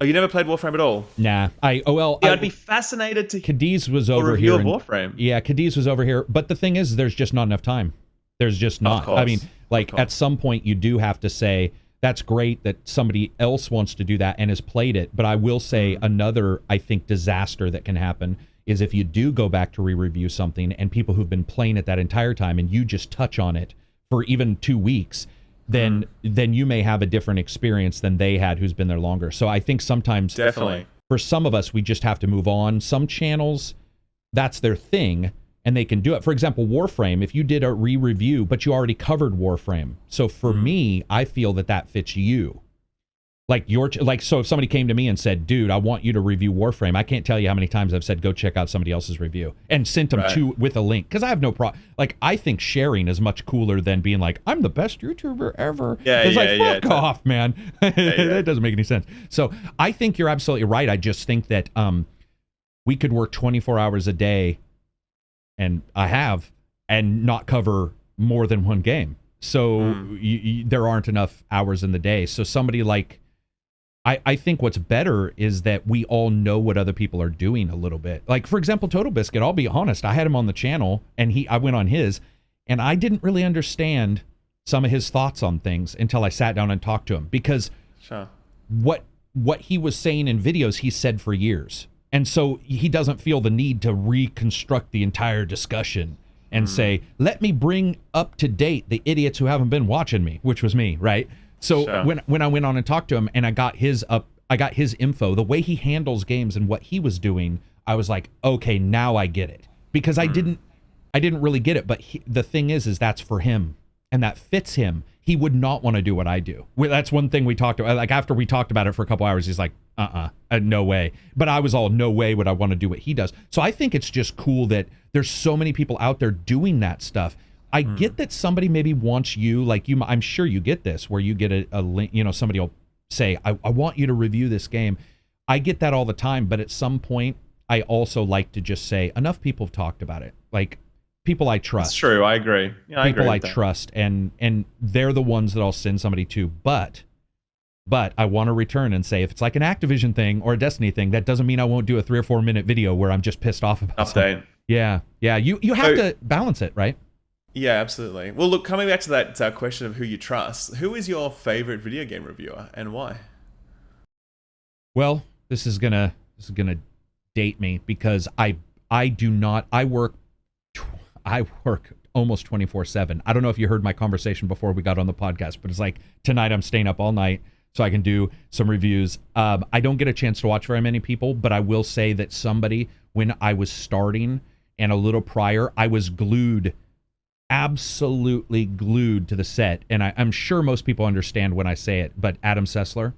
Oh, you never played Warframe at all? Nah. I'd be fascinated to Cadiz was over here. Warframe. Yeah, Cadiz was over here. But the thing is, there's just not enough time. There's just not. I mean, at some point you do have to say, that's great that somebody else wants to do that and has played it. But I will say another, I think, disaster that can happen is if you do go back to re-review something and people who've been playing it that entire time and you just touch on it for even 2 weeks, then you may have a different experience than they had who's been there longer. So I think sometimes definitely for some of us, we just have to move on. Some channels, that's their thing. And they can do it. For example, Warframe, if you did a re-review, but you already covered Warframe. So for me, I feel that fits you. So if somebody came to me and said, dude, I want you to review Warframe, I can't tell you how many times I've said, go check out somebody else's review and sent them with a link. Because I have no problem. I think sharing is much cooler than being like, I'm the best YouTuber ever. Fuck off, man. That doesn't make any sense. So I think you're absolutely right. I just think that we could work 24 hours a day, and I have, and not cover more than one game. So there aren't enough hours in the day. So somebody like, I think what's better is that we all know what other people are doing a little bit. Like, for example, Total Biscuit, I'll be honest, I had him on the channel, and I went on his, and I didn't really understand some of his thoughts on things until I sat down and talked to him. Because what he was saying in videos, he said for years. And so he doesn't feel the need to reconstruct the entire discussion and say, let me bring up to date the idiots who haven't been watching me, which was me, right? So when I went on and talked to him and I got his info, the way he handles games and what he was doing, I was like, okay, now I get it. Because I didn't really get it, but the thing is that's for him and that fits him. He would not want to do what I do. That's one thing we talked about. Like, after we talked about it for a couple hours, he's like, no way. But I was all, no way would I want to do what he does. So I think it's just cool that there's so many people out there doing that stuff. I get that somebody maybe wants you, like you, I'm sure you get this, where you get a link, somebody will say, I want you to review this game. I get that all the time, but at some point, I also like to just say, enough people have talked about it. Like, people I trust. That's true. I agree. Yeah, people I trust, and they're the ones that I'll send somebody to. But I want to return and say, if it's like an Activision thing or a Destiny thing, that doesn't mean I won't do a 3 or 4 minute video where I'm just pissed off about something. Yeah. You have to balance it, right? Yeah, absolutely. Well, look, coming back to that question of who you trust, who is your favorite video game reviewer and why? Well, this is gonna date me because I work almost 24/7. I don't know if you heard my conversation before we got on the podcast, but it's like, tonight I'm staying up all night so I can do some reviews. I don't get a chance to watch very many people, but I will say that somebody, when I was starting and a little prior, I was absolutely glued to the set. And I'm sure most people understand when I say it, but Adam Sessler,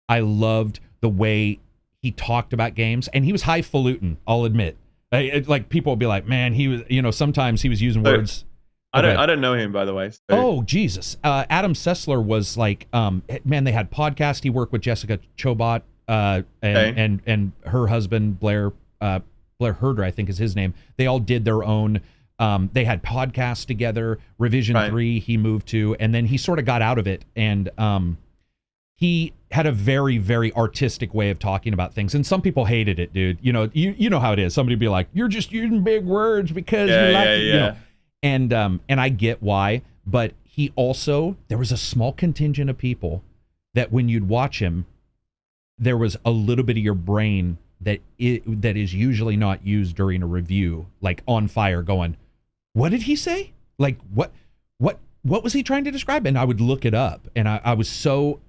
I loved the way he talked about games, and he was highfalutin, I'll admit. Like, people will be like, man, he was, sometimes he was using words. I don't know him, by the way. So. Oh, Jesus. Adam Sessler was like, man, they had podcasts. He worked with Jessica Chobot and her husband, Blair Herder, I think is his name. They all did their own, they had podcasts together. Revision 3 he moved to, and then he sort of got out of it. And he had a very, very artistic way of talking about things, and some people hated it, dude. You know how it is. Somebody would be like, "You're just using big words because you like it," you know. And I get why, but he also, there was a small contingent of people that when you'd watch him, there was a little bit of your brain that is usually not used during a review, like on fire, going, "What did he say? Like what was he trying to describe?" And I would look it up, and I was so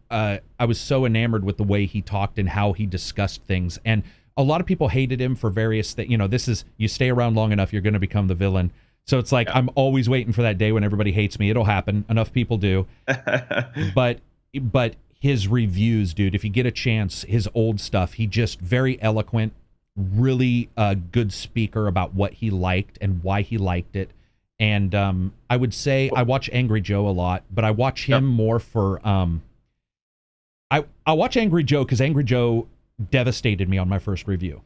enamored with the way he talked and how he discussed things. And a lot of people hated him for various things. You know, this is, you stay around long enough, you're going to become the villain. So it's like, I'm always waiting for that day when everybody hates me. It'll happen. Enough people do. But his reviews, dude, if you get a chance, his old stuff, he just very eloquent, really good speaker about what he liked and why he liked it. And I would say I watch Angry Joe a lot, but I watch him more for I watch Angry Joe because Angry Joe devastated me on my first review.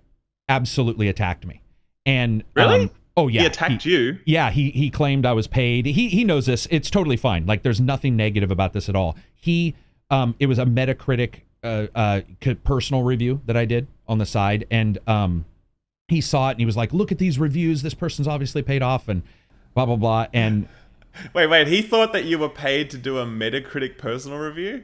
Absolutely attacked me. And really? Oh yeah, he attacked you. Yeah, he claimed I was paid. He knows this. It's totally fine. Like, there's nothing negative about this at all. It was a Metacritic personal review that I did on the side, and he saw it and he was like, "Look at these reviews. This person's obviously paid off," and blah blah blah. And wait, he thought that you were paid to do a Metacritic personal review?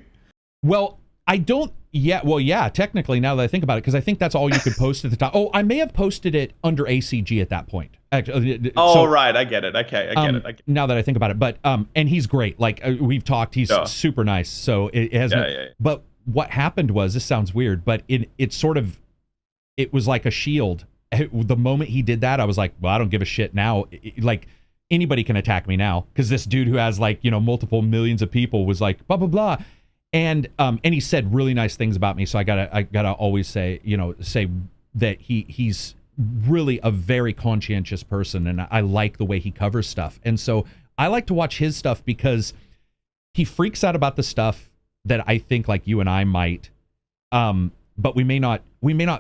Well, I don't. Yeah, well, yeah, technically, now that I think about it, because I think that's all you could post at the top. Oh, I may have posted it under ACG at that point. Right, I get it. Okay, I get it. Now that I think about it, but and he's great. Like, we've talked, he's super nice. So it has. But what happened was, this sounds weird, but it was like a shield. The moment he did that, I was like, well, I don't give a shit now. Like, anybody can attack me now, because this dude who has, like, multiple millions of people was like blah blah blah. And he said really nice things about me, so I gotta always say that he's really a very conscientious person, and I like the way he covers stuff. And so I like to watch his stuff because he freaks out about the stuff that I think like you and I might, but we may not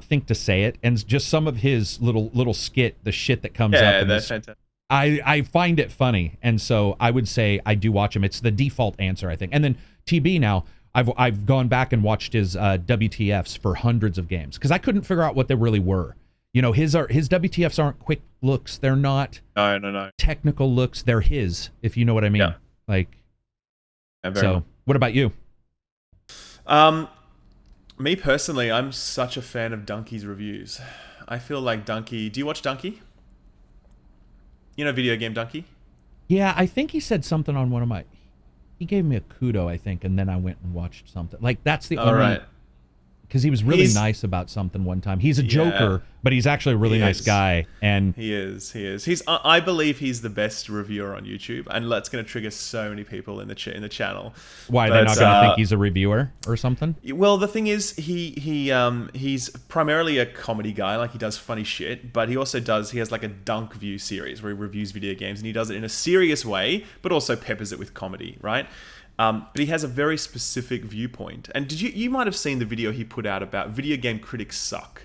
think to say it. And just some of his little skit, the shit that comes up. Yeah, that's fantastic. I find it funny, and so I would say I do watch him. It's the default answer, I think. And then TB now. I've gone back and watched his WTFs for hundreds of games because I couldn't figure out what they really were. His WTFs aren't quick looks. They're not technical looks. They're his, if you know what I mean. Yeah. Like, so what about you? Me personally, I'm such a fan of Donkey's reviews. I feel like Donkey. Do you watch Donkey? Video game Donkey? Yeah, I think he said something on one of my. He gave me a kudo, I think, and then I went and watched something. Like, that's the only... Right. Because he was really nice about something one time. He's a joker, but he's actually a really nice guy. And he is. I believe he's the best reviewer on YouTube, and that's going to trigger so many people in the channel. Why, they're not going to think he's a reviewer or something? Well, the thing is, he's primarily a comedy guy. Like, he does funny shit, but he also has like a Dunk View series where he reviews video games, and he does it in a serious way, but also peppers it with comedy, right? But he has a very specific viewpoint. And you might have seen the video he put out about video game critics suck.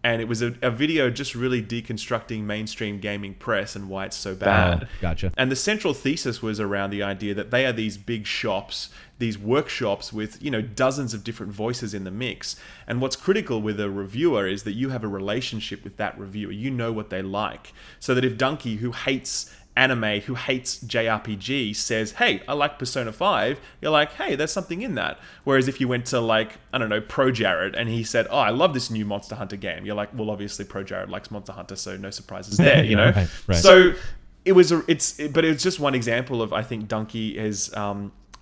And it was a video just really deconstructing mainstream gaming press and why it's so bad. Gotcha. And the central thesis was around the idea that they are these big shops, these workshops with, dozens of different voices in the mix. And what's critical with a reviewer is that you have a relationship with that reviewer. You know what they like. So that if Donkey, who hates anime, who hates JRPG, says, "Hey, I like Persona 5," you're like, "Hey, there's something in that." Whereas if you went to, like, I don't know, Pro Jared, and he said, "Oh, I love this new Monster Hunter game," you're like, "Well, obviously Pro Jared likes Monster Hunter, so no surprises there," Right. So but it's just one example of, I think Donkey is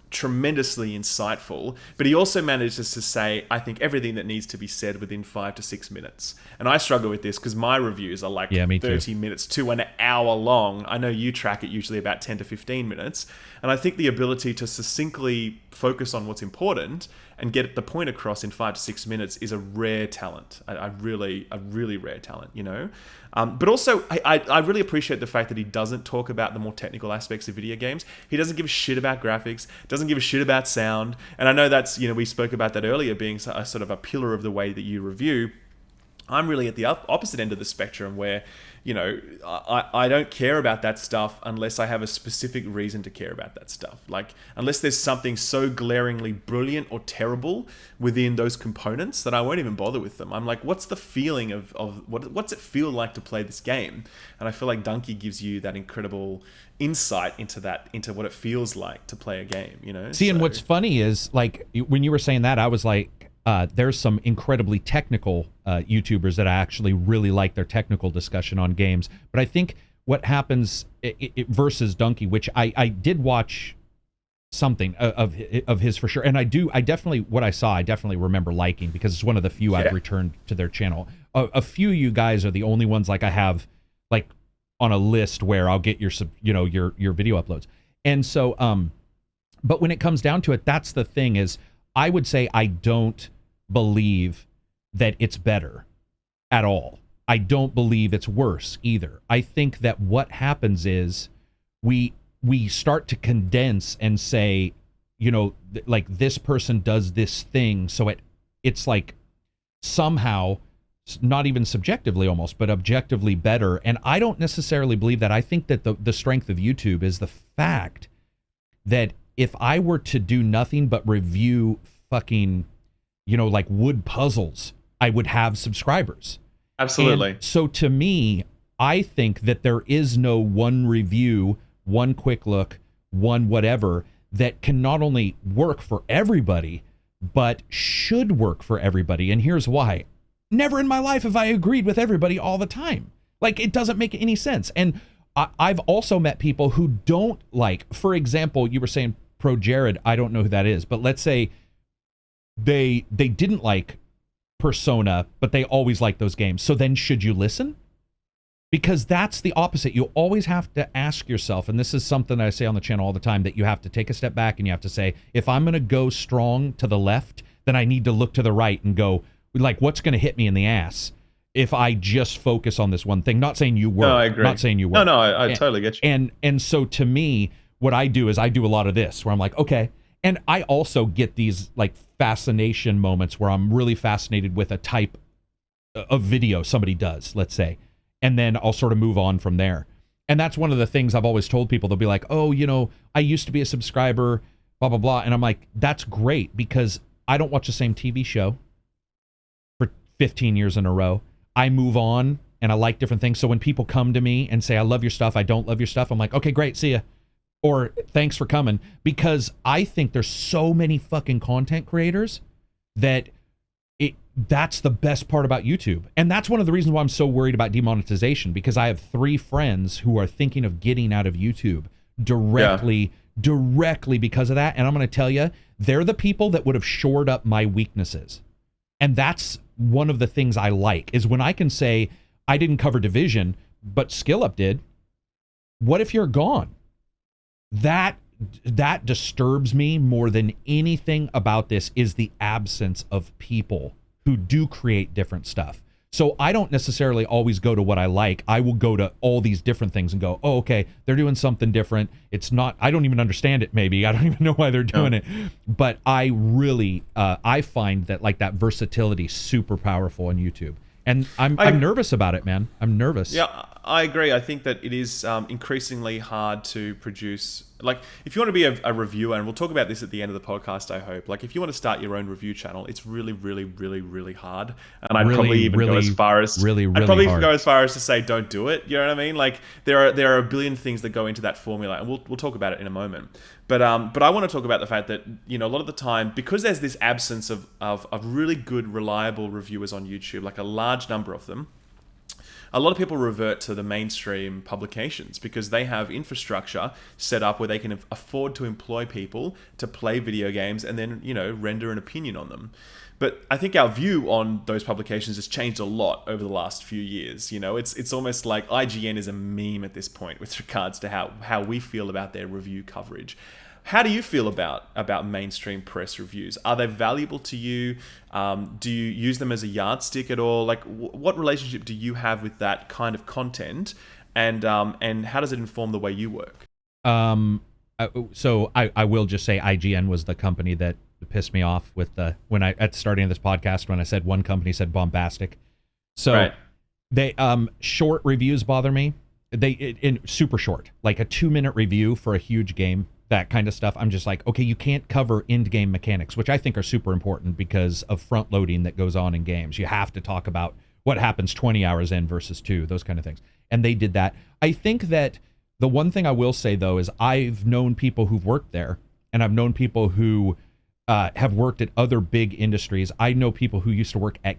tremendously insightful, but he also manages to say, I think, everything that needs to be said within 5 to 6 minutes. And I struggle with this because my reviews are like 30 minutes to an hour long. I know you track it usually about 10 to 15 minutes. And I think the ability to succinctly focus on what's important and get the point across in 5 to 6 minutes is a rare talent. A really rare talent, But also, I really appreciate the fact that he doesn't talk about the more technical aspects of video games. He doesn't give a shit about graphics, doesn't give a shit about sound. And I know that's, we spoke about that earlier, being a sort of a pillar of the way that you review. I'm really at the opposite end of the spectrum where, I don't care about that stuff unless I have a specific reason to care about that stuff. Like, unless there's something so glaringly brilliant or terrible within those components that I won't even bother with them. I'm like, what's the feeling of what's it feel like to play this game? And I feel like Donkey gives you that incredible insight into what it feels like to play a game, See, and what's funny is, like, when you were saying that, I was like, there's some incredibly technical YouTubers that I actually really like their technical discussion on games. But I think what happens versus Donkey, which I did watch something of his for sure. And I definitely, what I saw, I definitely remember liking, because it's one of the few I've returned to their channel. A few of you guys are the only ones like I have like on a list where I'll get your video uploads. And so, but when it comes down to it, that's the thing is, I would say I don't believe that it's better at all. I don't believe it's worse either. I think that what happens is we start to condense and say, like this person does this thing, so it's like somehow, not even subjectively almost, but objectively better. And I don't necessarily believe that. I think that the strength of YouTube is the fact that if I were to do nothing but review fucking, like wood puzzles, I would have subscribers. Absolutely. And so to me, I think that there is no one review, one quick look, one whatever that can not only work for everybody, but should work for everybody. And here's why. Never in my life have I agreed with everybody all the time. Like, it doesn't make any sense. And I've also met people who don't like, for example, you were saying Pro Jared, I don't know who that is, but let's say they didn't like Persona, but they always like those games. So then should you listen? Because that's the opposite. You always have to ask yourself, and this is something I say on the channel all the time, that you have to take a step back and you have to say, if I'm going to go strong to the left, then I need to look to the right and go, like, what's going to hit me in the ass if I just focus on this one thing? Not saying you were. No, I agree. Not saying you were. No, I totally get you. And so to me, what I do is I do a lot of this where I'm like, okay. And I also get these like fascination moments where I'm really fascinated with a type of video somebody does, let's say. And then I'll sort of move on from there. And that's one of the things I've always told people. They'll be like, oh, I used to be a subscriber, blah, blah, blah. And I'm like, that's great, because I don't watch the same TV show 15 years in a row. I move on and I like different things. So when people come to me and say, I love your stuff, I don't love your stuff, I'm like, okay, great, see ya. Or thanks for coming. Because I think there's so many fucking content creators that that's the best part about YouTube. And that's one of the reasons why I'm so worried about demonetization, because I have 3 friends who are thinking of getting out of YouTube directly because of that. And I'm going to tell you, they're the people that would have shored up my weaknesses. And that's one of the things I like, is when I can say, I didn't cover Division, but Skill Up did. What if you're gone? That disturbs me more than anything about this, is the absence of people who do create different stuff. So I don't necessarily always go to what I like. I will go to all these different things and go, oh, okay, they're doing something different. It's not, I don't even understand it maybe. I don't even know why they're doing it. But I really, I find that like that versatility super powerful on YouTube. And I'm nervous about it, man. I'm nervous. Yeah, I agree. I think that it is increasingly hard to produce. Like, if you want to be a reviewer, and we'll talk about this at the end of the podcast, I hope. Like, if you want to start your own review channel, it's really, really, really, really hard. And I'd probably even go as far as go as far as to say, don't do it. You know what I mean? Like, there are a billion things that go into that formula, and we'll talk about it in a moment. But I want to talk about the fact that, a lot of the time, because there's this absence of really good, reliable reviewers on YouTube, like a large number of them, a lot of people revert to the mainstream publications because they have infrastructure set up where they can afford to employ people to play video games and then, render an opinion on them. But I think our view on those publications has changed a lot over the last few years. It's almost like IGN is a meme at this point with regards to how we feel about their review coverage. How do you feel about mainstream press reviews? Are they valuable to you? Do you use them as a yardstick at all? Like, what relationship do you have with that kind of content? And how does it inform the way you work? So I will just say IGN was the company that pissed me off with at the starting of this podcast when I said one company said bombastic. So right. They short reviews bother me. In super short, like a 2-minute review for a huge game. That kind of stuff. I'm just like, okay, you can't cover end game mechanics, which I think are super important because of front loading that goes on in games. You have to talk about what happens 20 hours in versus 2, those kind of things. And they did that. I think that the one thing I will say though is I've known people who've worked there, and I've known people who have worked at other big industries. I know people who used to work at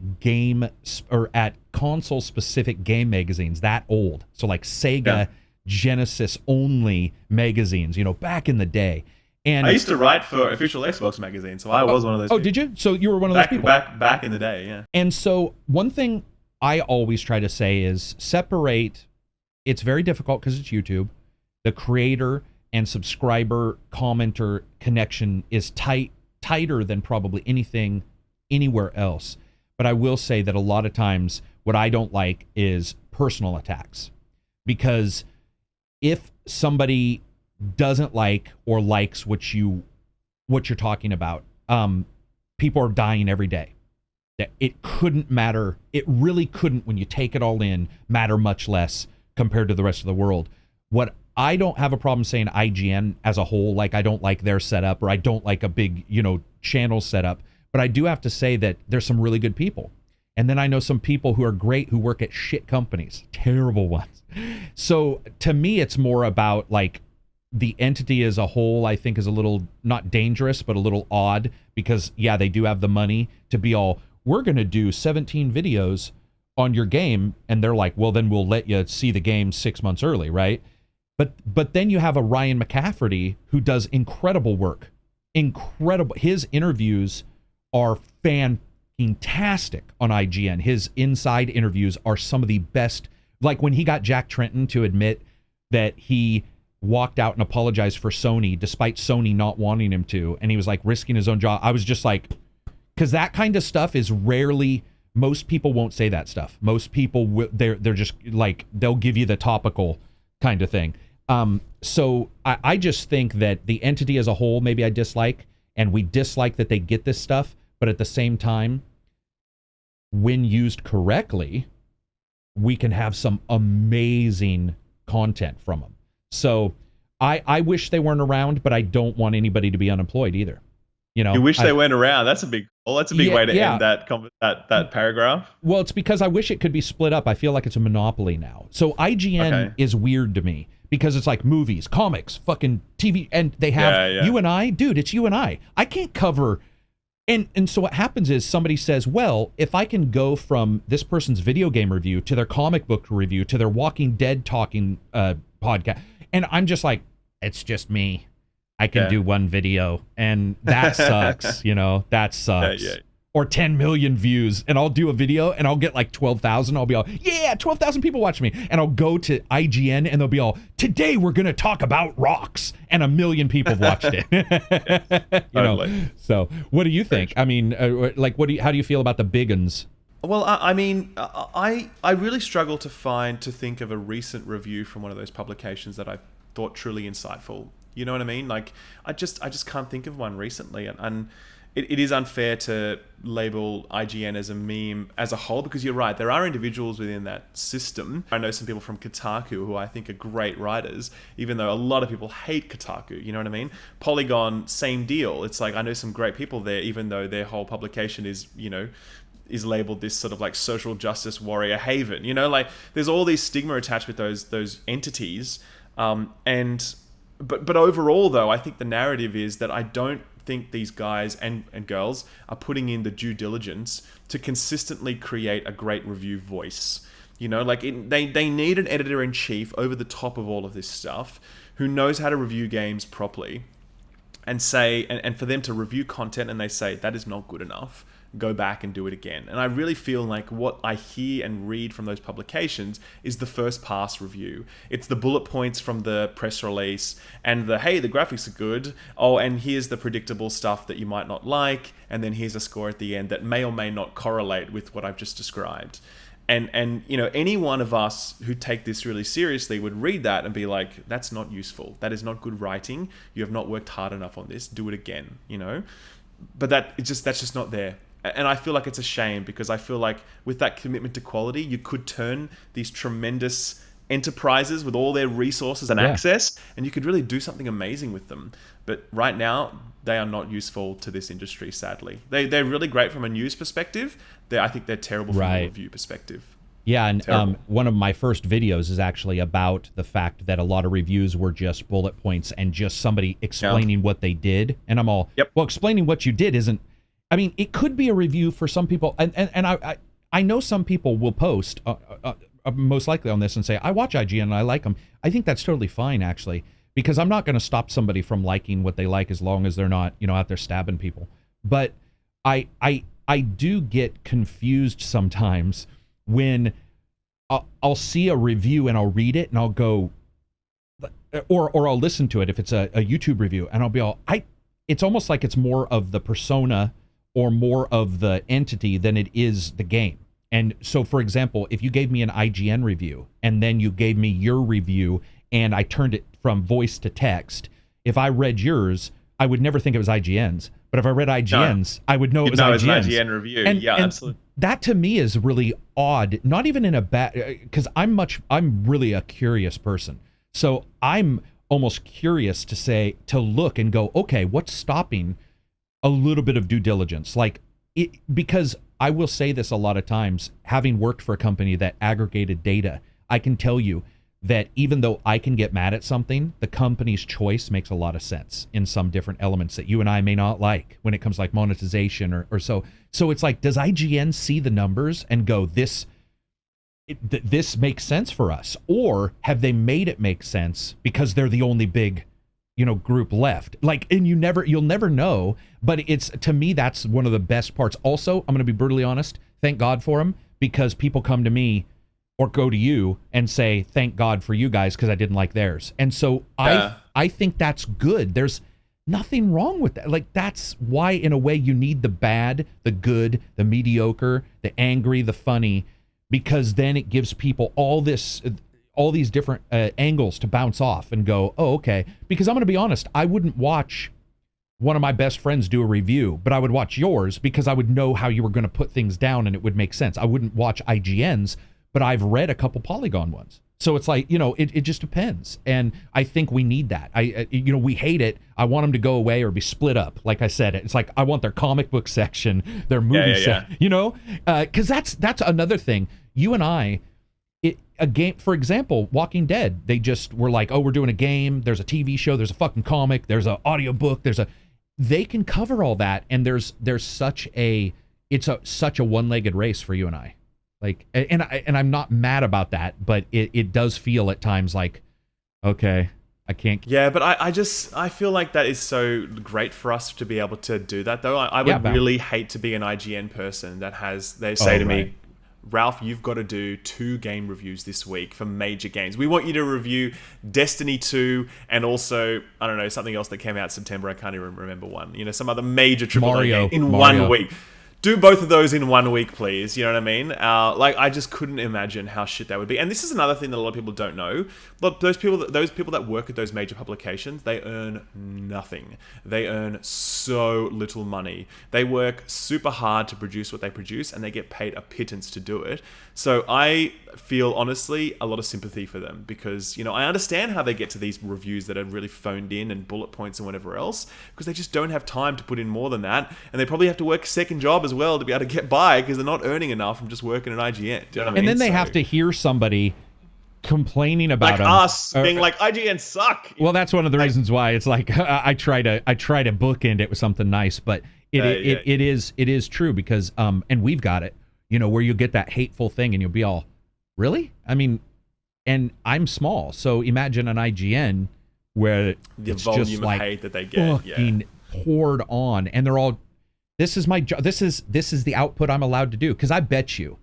at console specific game magazines that old. So like Sega, Genesis only magazines, back in the day. And I used to write for Official Xbox magazine, so I was one of those. Oh, people. did you? So you were one of those people back in the day, yeah. And so one thing I always try to say is separate. It's very difficult because it's YouTube. The creator and subscriber commenter connection is tighter than probably anything anywhere else. But I will say that a lot of times what I don't like is personal attacks, because if somebody doesn't like or likes what you're talking about, people are dying every day. It couldn't matter. It really couldn't, when you take it all in, matter much less compared to the rest of the world. What I don't have a problem saying IGN as a whole, like I don't like their setup, or I don't like a big, channel setup, but I do have to say that there's some really good people. And then I know some people who are great who work at shit companies, terrible ones. So to me, it's more about like the entity as a whole, I think is a little, not dangerous, but a little odd, because yeah, they do have the money to be all, we're going to do 17 videos on your game. And they're like, well, then we'll let you see the game 6 months early, right? But then you have a Ryan McCafferty who does incredible work. Incredible. His interviews are fantastic on IGN. His inside interviews are some of the best. Like when he got Jack Tretton to admit that he walked out and apologized for Sony despite Sony not wanting him to, and he was like risking his own job. I was just like, because that kind of stuff is rarely, most people won't say that stuff. Most people, they're just like, they'll give you the topical kind of thing. So I just think that the entity as a whole, maybe I dislike, and we dislike that they get this stuff, but at the same time, when used correctly, we can have some amazing content from them. So I wish they weren't around, but I don't want anybody to be unemployed either. You wish they weren't around. That's a big way to end that paragraph. Well, it's because I wish it could be split up. I feel like it's a monopoly now. So IGN is weird to me because it's like movies, comics, fucking TV, and they have you and I, dude, it's you and I. I can't cover. And so what happens is somebody says, well, if I can go from this person's video game review to their comic book review to their Walking Dead talking podcast, and I'm just like, it's just me. I can do one video, and that sucks, that sucks. Yeah. Or 10 million views, and I'll do a video, and I'll get like 12,000. I'll be all, 12,000 people watch me. And I'll go to IGN, and they'll be all, today we're going to talk about rocks. And 1 million people have watched it. So what do you think? I mean, how do you feel about the big uns? Well, I mean, I really struggle to think of a recent review from one of those publications that I thought truly insightful. You know what I mean? Like, I just can't think of one recently, and it is unfair to label IGN as a meme as a whole, because you're right, there are individuals within that system. I know some people from Kotaku who I think are great writers, even though a lot of people hate Kotaku. You know what I mean? Polygon, same deal. It's like I know some great people there, even though their whole publication is labeled this sort of like social justice warrior haven. Like there's all these stigma attached with those entities, But overall, though, I think the narrative is that I don't think these guys and girls are putting in the due diligence to consistently create a great review voice. They need an editor-in-chief over the top of all of this stuff who knows how to review games properly and say, and for them to review content and they say, that is not good enough, go back and do it again. And I really feel like what I hear and read from those publications is the first pass review. It's the bullet points from the press release and hey, the graphics are good. Oh, and here's the predictable stuff that you might not like. And then here's a score at the end that may or may not correlate with what I've just described. And any one of us who take this really seriously would read that and be like, that's not useful. That is not good writing. You have not worked hard enough on this. Do it again, But that's just not there. And I feel like it's a shame, because I feel like with that commitment to quality, you could turn these tremendous enterprises with all their resources and access, and you could really do something amazing with them. But right now, they are not useful to this industry, sadly. They're really great from a news perspective. I think they're terrible from a review perspective. Yeah, and one of my first videos is actually about the fact that a lot of reviews were just bullet points and just somebody explaining what they did. And I'm all, well, explaining what you did isn't, I mean, it could be a review for some people, and I know some people will post most likely on this and say, I watch IGN and I like them. I think that's totally fine, actually, because I'm not going to stop somebody from liking what they like as long as they're not, out there stabbing people. But I do get confused sometimes when I'll see a review and I'll read it and I'll go, or I'll listen to it if it's a YouTube review, and I'll be all, it's almost like it's more of the persona or more of the entity than it is the game. And so, for example, if you gave me an IGN review and then you gave me your review and I turned it from voice to text, if I read yours, I would never think it was IGN's. But if I read IGN's, I would know it was IGN's. It was an IGN review. And absolutely. That to me is really odd. Not even in a bad, because I'm really a curious person. So I'm almost curious to look and go, okay, what's stopping a little bit of due diligence? Because I will say this a lot of times, having worked for a company that aggregated data, I can tell you that even though I can get mad at something, the company's choice makes a lot of sense in some different elements that you and I may not like when it comes like monetization or so. So it's like, does IGN see the numbers and go, this makes sense for us? Or have they made it make sense because they're the only big, group left? And you'll never know, but to me, that's one of the best parts. Also, I'm going to be brutally honest. Thank God for them, because people come to me or go to you and say, thank God for you guys, because I didn't like theirs. And so I think that's good. There's nothing wrong with that. That's why, in a way, you need the bad, the good, the mediocre, the angry, the funny, because then it gives people all these different angles to bounce off and go, oh, okay. Because I'm going to be honest, I wouldn't watch one of my best friends do a review, but I would watch yours because I would know how you were going to put things down and it would make sense. I wouldn't watch IGN's, but I've read a couple Polygon ones. So it's like, it just depends. And I think we need that. We hate it. I want them to go away or be split up. Like I said, it's like, I want their comic book section, their movie section, because that's another thing. You and I, a game, for example, Walking Dead, they just were like, oh, we're doing a game. There's a TV show. There's a fucking comic. There's an audio book. They can cover all that. And there's such a one-legged race for you and I. And I'm not mad about that, but it does feel at times like, okay, I can't. Yeah, but I feel like that is so great for us to be able to do that, though. I would really hate to be an IGN person they say to me, Ralph, you've got to do 2 game reviews this week for major games. We want you to review Destiny 2 and also, I don't know, something else that came out September. I can't even remember one. Some other major AAA game in 1 week. Do both of those in 1 week, please. You know what I mean? I just couldn't imagine how shit that would be. And this is another thing that a lot of people don't know. But those people that work at those major publications, they earn nothing. They earn so little money. They work super hard to produce what they produce, and they get paid a pittance to do it. So I feel, honestly, a lot of sympathy for them because, I understand how they get to these reviews that are really phoned in and bullet points and whatever else, because they just don't have time to put in more than that. And they probably have to work a second job as well to be able to get by because they're not earning enough from just working at IGN. Do you know what I mean? And then they have to hear somebody complaining about them. Us being like, IGN suck. Well, that's one of the reasons why it's like I try to bookend it with something nice, but it is true because and we've got it, where you get that hateful thing and you'll be all, really? I mean, and I'm small, so imagine an IGN where the it's volume just of like hate that they get fucking poured on, and they're all, this is my job. This is the output I'm allowed to do. Because I bet you,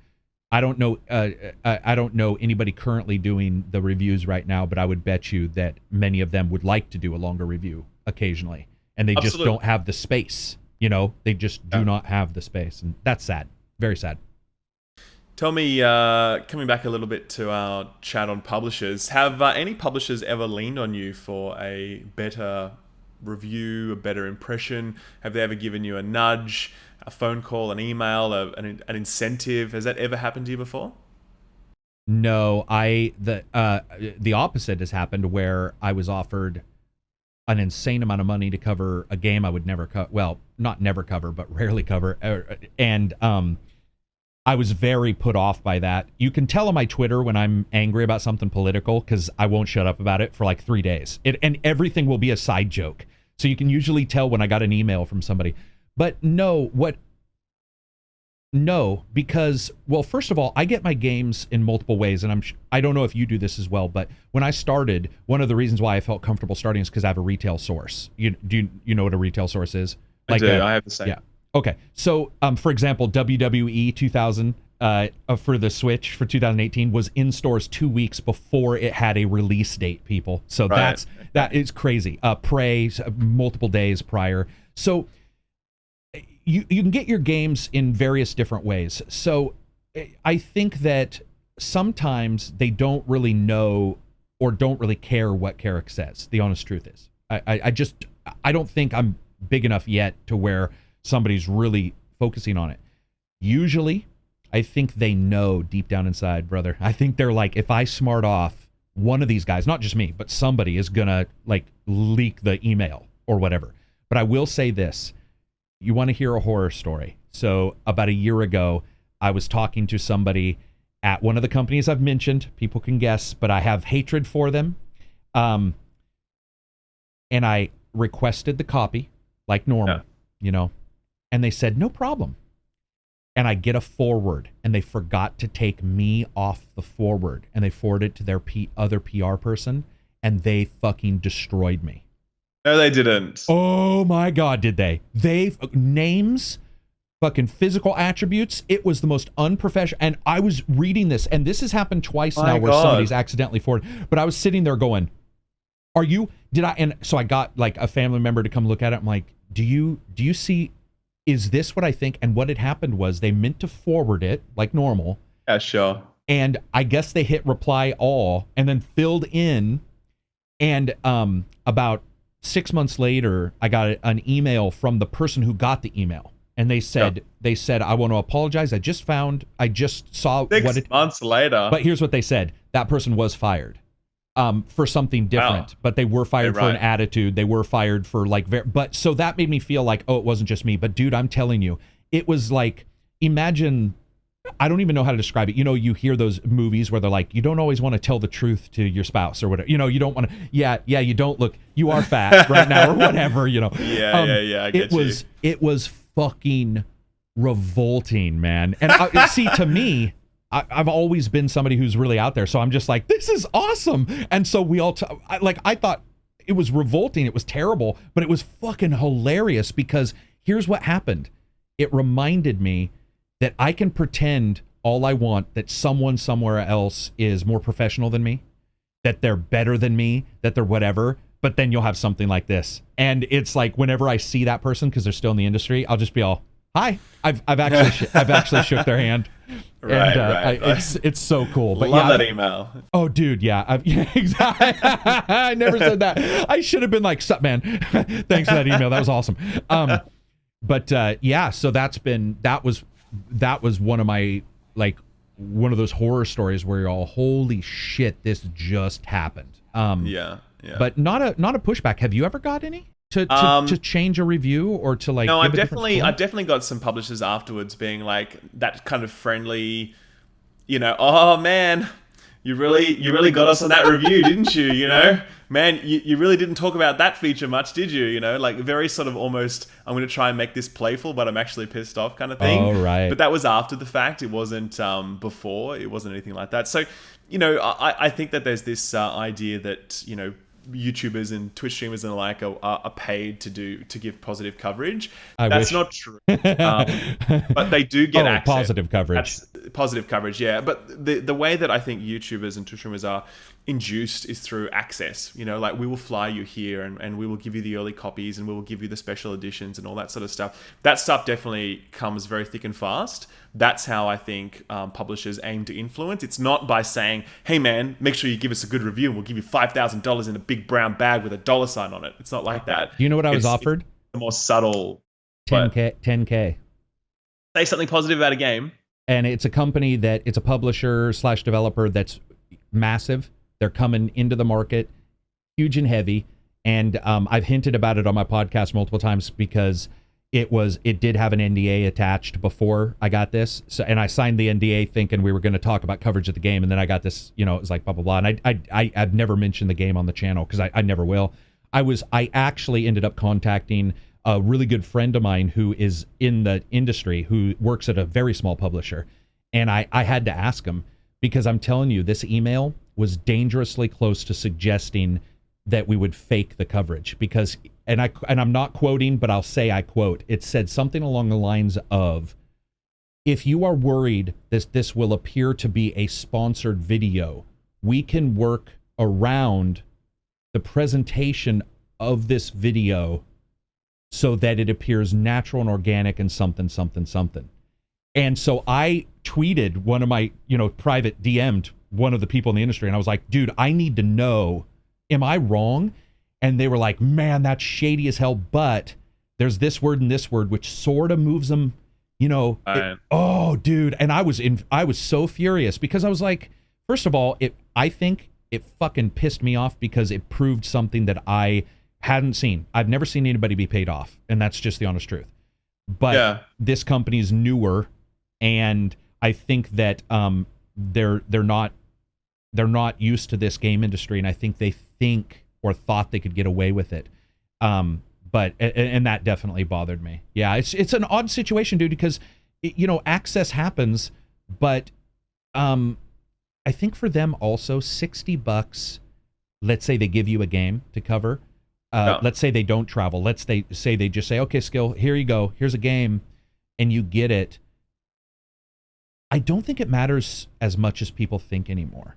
I don't know anybody currently doing the reviews right now, but I would bet you that many of them would like to do a longer review occasionally, and they just don't have the space. They just do not have the space, and that's sad. Very sad. Tell me, coming back a little bit to our chat on publishers, have any publishers ever leaned on you for a better review, a better impression? Have they ever given you a nudge, a phone call, an email, an incentive? Has that ever happened to you before? No, the opposite has happened, where I was offered an insane amount of money to cover a game I would never cover. Well, not never cover, but rarely cover, and I was very put off by that. You can tell on my Twitter when I'm angry about something political, because I won't shut up about it for like 3 days. And everything will be a side joke. So you can usually tell when I got an email from somebody. But no, No, because, well, first of all, I get my games in multiple ways, and I don't know if you do this as well, but when I started, one of the reasons why I felt comfortable starting is because I have a retail source. You know what a retail source is? I do. I have the same. Yeah. Okay. So, for example, WWII 2000 for the Switch for 2018 was in stores 2 weeks before it had a release date, people. So Right. that is crazy. Prey, multiple days prior. So you can get your games in various different ways. So I think that sometimes they don't really know or don't really care what Karak says. The honest truth is, I don't think I'm big enough yet to where somebody's really focusing on it. Usually, I think they know deep down inside, brother. I think they're like, if I smart off, one of these guys, not just me, but somebody is gonna like leak the email or whatever. But I will say this. You want to hear a horror story? So about a year ago, I was talking to somebody at one of the companies I've mentioned. People can guess, but I have hatred for them. And I requested the copy like normal, and they said, no problem. And I get a forward, and they forgot to take me off the forward, and they forwarded it to their other PR person, and they fucking destroyed me. No, they didn't. Oh my God, did they? Names, fucking physical attributes. It was the most unprofessional. And I was reading this, and this has happened twice now where somebody's accidentally forwarded. But I was sitting there going, and so I got like a family member to come look at it. I'm like, do you see, is this what I think? And what had happened was they meant to forward it like normal. Yeah, sure. And I guess they hit reply all and then filled in. And about 6 months later, I got an email from the person who got the email, and they said, I want to apologize. I just saw 6 months later. But here's what they said: that person was fired for something different, but they were fired for an attitude. They were fired for but so that made me feel like, oh, it wasn't just me. But dude, I'm telling you, it was like, imagine. I don't even know how to describe it. You hear those movies where they're like, you don't always want to tell the truth to your spouse or whatever. You don't want to. Yeah, you don't look. You are fat right now or whatever. Yeah. I get It was fucking revolting, man. And see, to me, I've always been somebody who's really out there, so I'm just like, this is awesome. And so we all I thought it was revolting. It was terrible, but it was fucking hilarious because here's what happened. It reminded me that I can pretend all I want that someone somewhere else is more professional than me, that they're better than me, that they're whatever, but then you'll have something like this. And it's like whenever I see that person, because they're still in the industry, I'll just be all, hi. I've actually shook their hand. Right. It's so cool. But love that email. Oh, dude, yeah. Exactly. I never said that. I should have been like, sup, man. Thanks for that email. That was awesome. So that was one of my, one of those horror stories where you're all, holy shit, this just happened. Yeah. But not a pushback. Have you ever got any to change a review or to like? No, I've definitely got some publishers afterwards being like that kind of friendly, oh man, you really got us on that review, didn't you? Man, you really didn't talk about that feature much, did you? Like very sort of almost, I'm going to try and make this playful, but I'm actually pissed off kind of thing. Oh, right. But that was after the fact. It wasn't before. It wasn't anything like that. So, I think that there's this idea that, YouTubers and Twitch streamers and the like are paid to give positive coverage. That's not true. But they do get access. Positive coverage. That's positive coverage, yeah. But the way that I think YouTubers and Twitch streamers are induced is through access. Like we will fly you here and we will give you the early copies and we will give you the special editions and all that sort of stuff. That stuff definitely comes very thick and fast. That's how I think publishers aim to influence. It's not by saying, hey man, make sure you give us a good review and we'll give you $5,000 in a big brown bag with a dollar sign on it. It's not like that. Do you know what I was offered? It's a more subtle. 10K. Say something positive about a game. And it's a company it's a publisher / developer that's massive. They're coming into the market, huge and heavy. And I've hinted about it on my podcast multiple times because it did have an NDA attached before I got this. So, and I signed the NDA thinking we were going to talk about coverage of the game. And then I got this, it was like blah, blah, blah. And I've never mentioned the game on the channel because I never will. I actually ended up contacting a really good friend of mine who is in the industry, who works at a very small publisher. And I had to ask him, because I'm telling you, this email was dangerously close to suggesting that we would fake the coverage, because, and I'm not quoting, but I'll say I quote, it said something along the lines of, if you are worried that this will appear to be a sponsored video, we can work around the presentation of this video so that it appears natural and organic and something, something, something. And so I tweeted one of my, private DM'd one of the people in the industry, and I was like, dude, I need to know, am I wrong? And they were like, man, that's shady as hell, but there's this word and this word, which sort of moves them, oh, dude. And I was so furious, because I was like, first of all, I think it fucking pissed me off, because it proved something that I hadn't seen. I've never seen anybody be paid off, and that's just the honest truth. But this company's newer, and I think that they're not used to this game industry, and I think they think or thought they could get away with it. But that definitely bothered me. Yeah, it's an odd situation, dude, because access happens, but I think for them also $60. Let's say they give you a game to cover. Let's say they don't travel. Say they just say, okay, Skill, here you go. Here's a game, and you get it. I don't think it matters as much as people think anymore.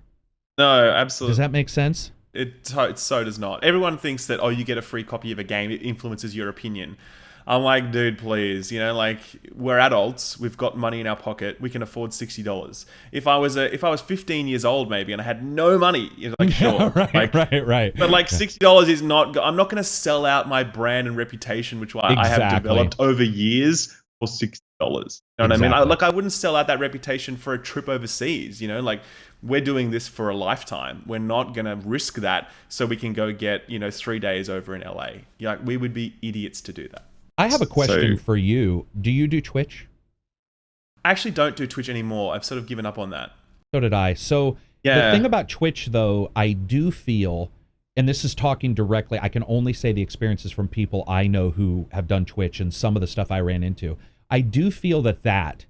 No, absolutely. Does that make sense? It so does not. Everyone thinks that, you get a free copy of a game, it influences your opinion. I'm like, dude, please, we're adults, we've got money in our pocket, we can afford $60. If I was 15 years old maybe and I had no money, sure, right. But $60 is not. I'm not going to sell out my brand and reputation, which I have developed over years, for $60. You know what I mean? I wouldn't sell out that reputation for a trip overseas. We're doing this for a lifetime. We're not going to risk that so we can go get 3 days over in LA. We would be idiots to do that. I have a question for you. Do you do Twitch? I actually don't do Twitch anymore. I've sort of given up on that. So did I. So the thing about Twitch, though, I do feel, and this is talking directly, I can only say the experiences from people I know who have done Twitch and some of the stuff I ran into. I do feel that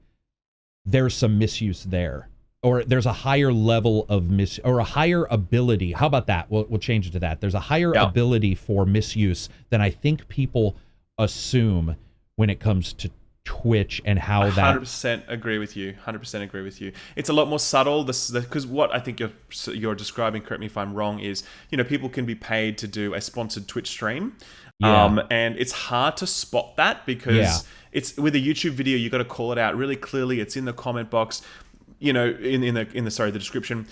there's some misuse there, or there's a higher level of or a higher ability. How about that? We'll change it to that. There's a higher ability for misuse than I think people assume when it comes to Twitch and how that. 100% agree with you. 100% agree with you. It's a lot more subtle. Because what I think you're describing, correct me if I'm wrong, is people can be paid to do a sponsored Twitch stream, and it's hard to spot that, because it's with a YouTube video, you got to call it out really clearly. It's in the comment box, in the description.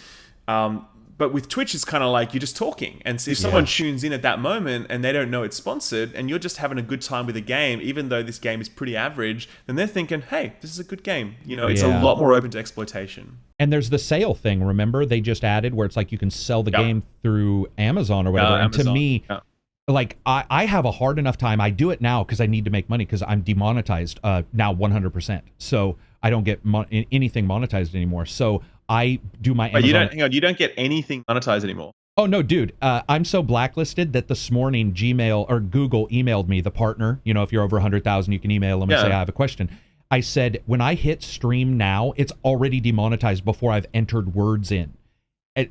But with Twitch, it's kind of like you're just talking. And so if someone tunes in at that moment and they don't know it's sponsored, and you're just having a good time with a game, even though this game is pretty average, then they're thinking, hey, this is a good game. It's a lot more open to exploitation. And there's the sale thing, remember? They just added where it's like you can sell the game through Amazon or whatever. And Amazon. To me, I have a hard enough time. I do it now because I need to make money, because I'm demonetized now 100%. So I don't get anything monetized anymore. So I do my Amazon. You don't get anything monetized anymore. Oh no, dude. I'm so blacklisted that this morning Gmail or Google emailed me, the partner. If you're over 100,000, you can email them and say, I have a question. I said, when I hit stream now, it's already demonetized before I've entered words in.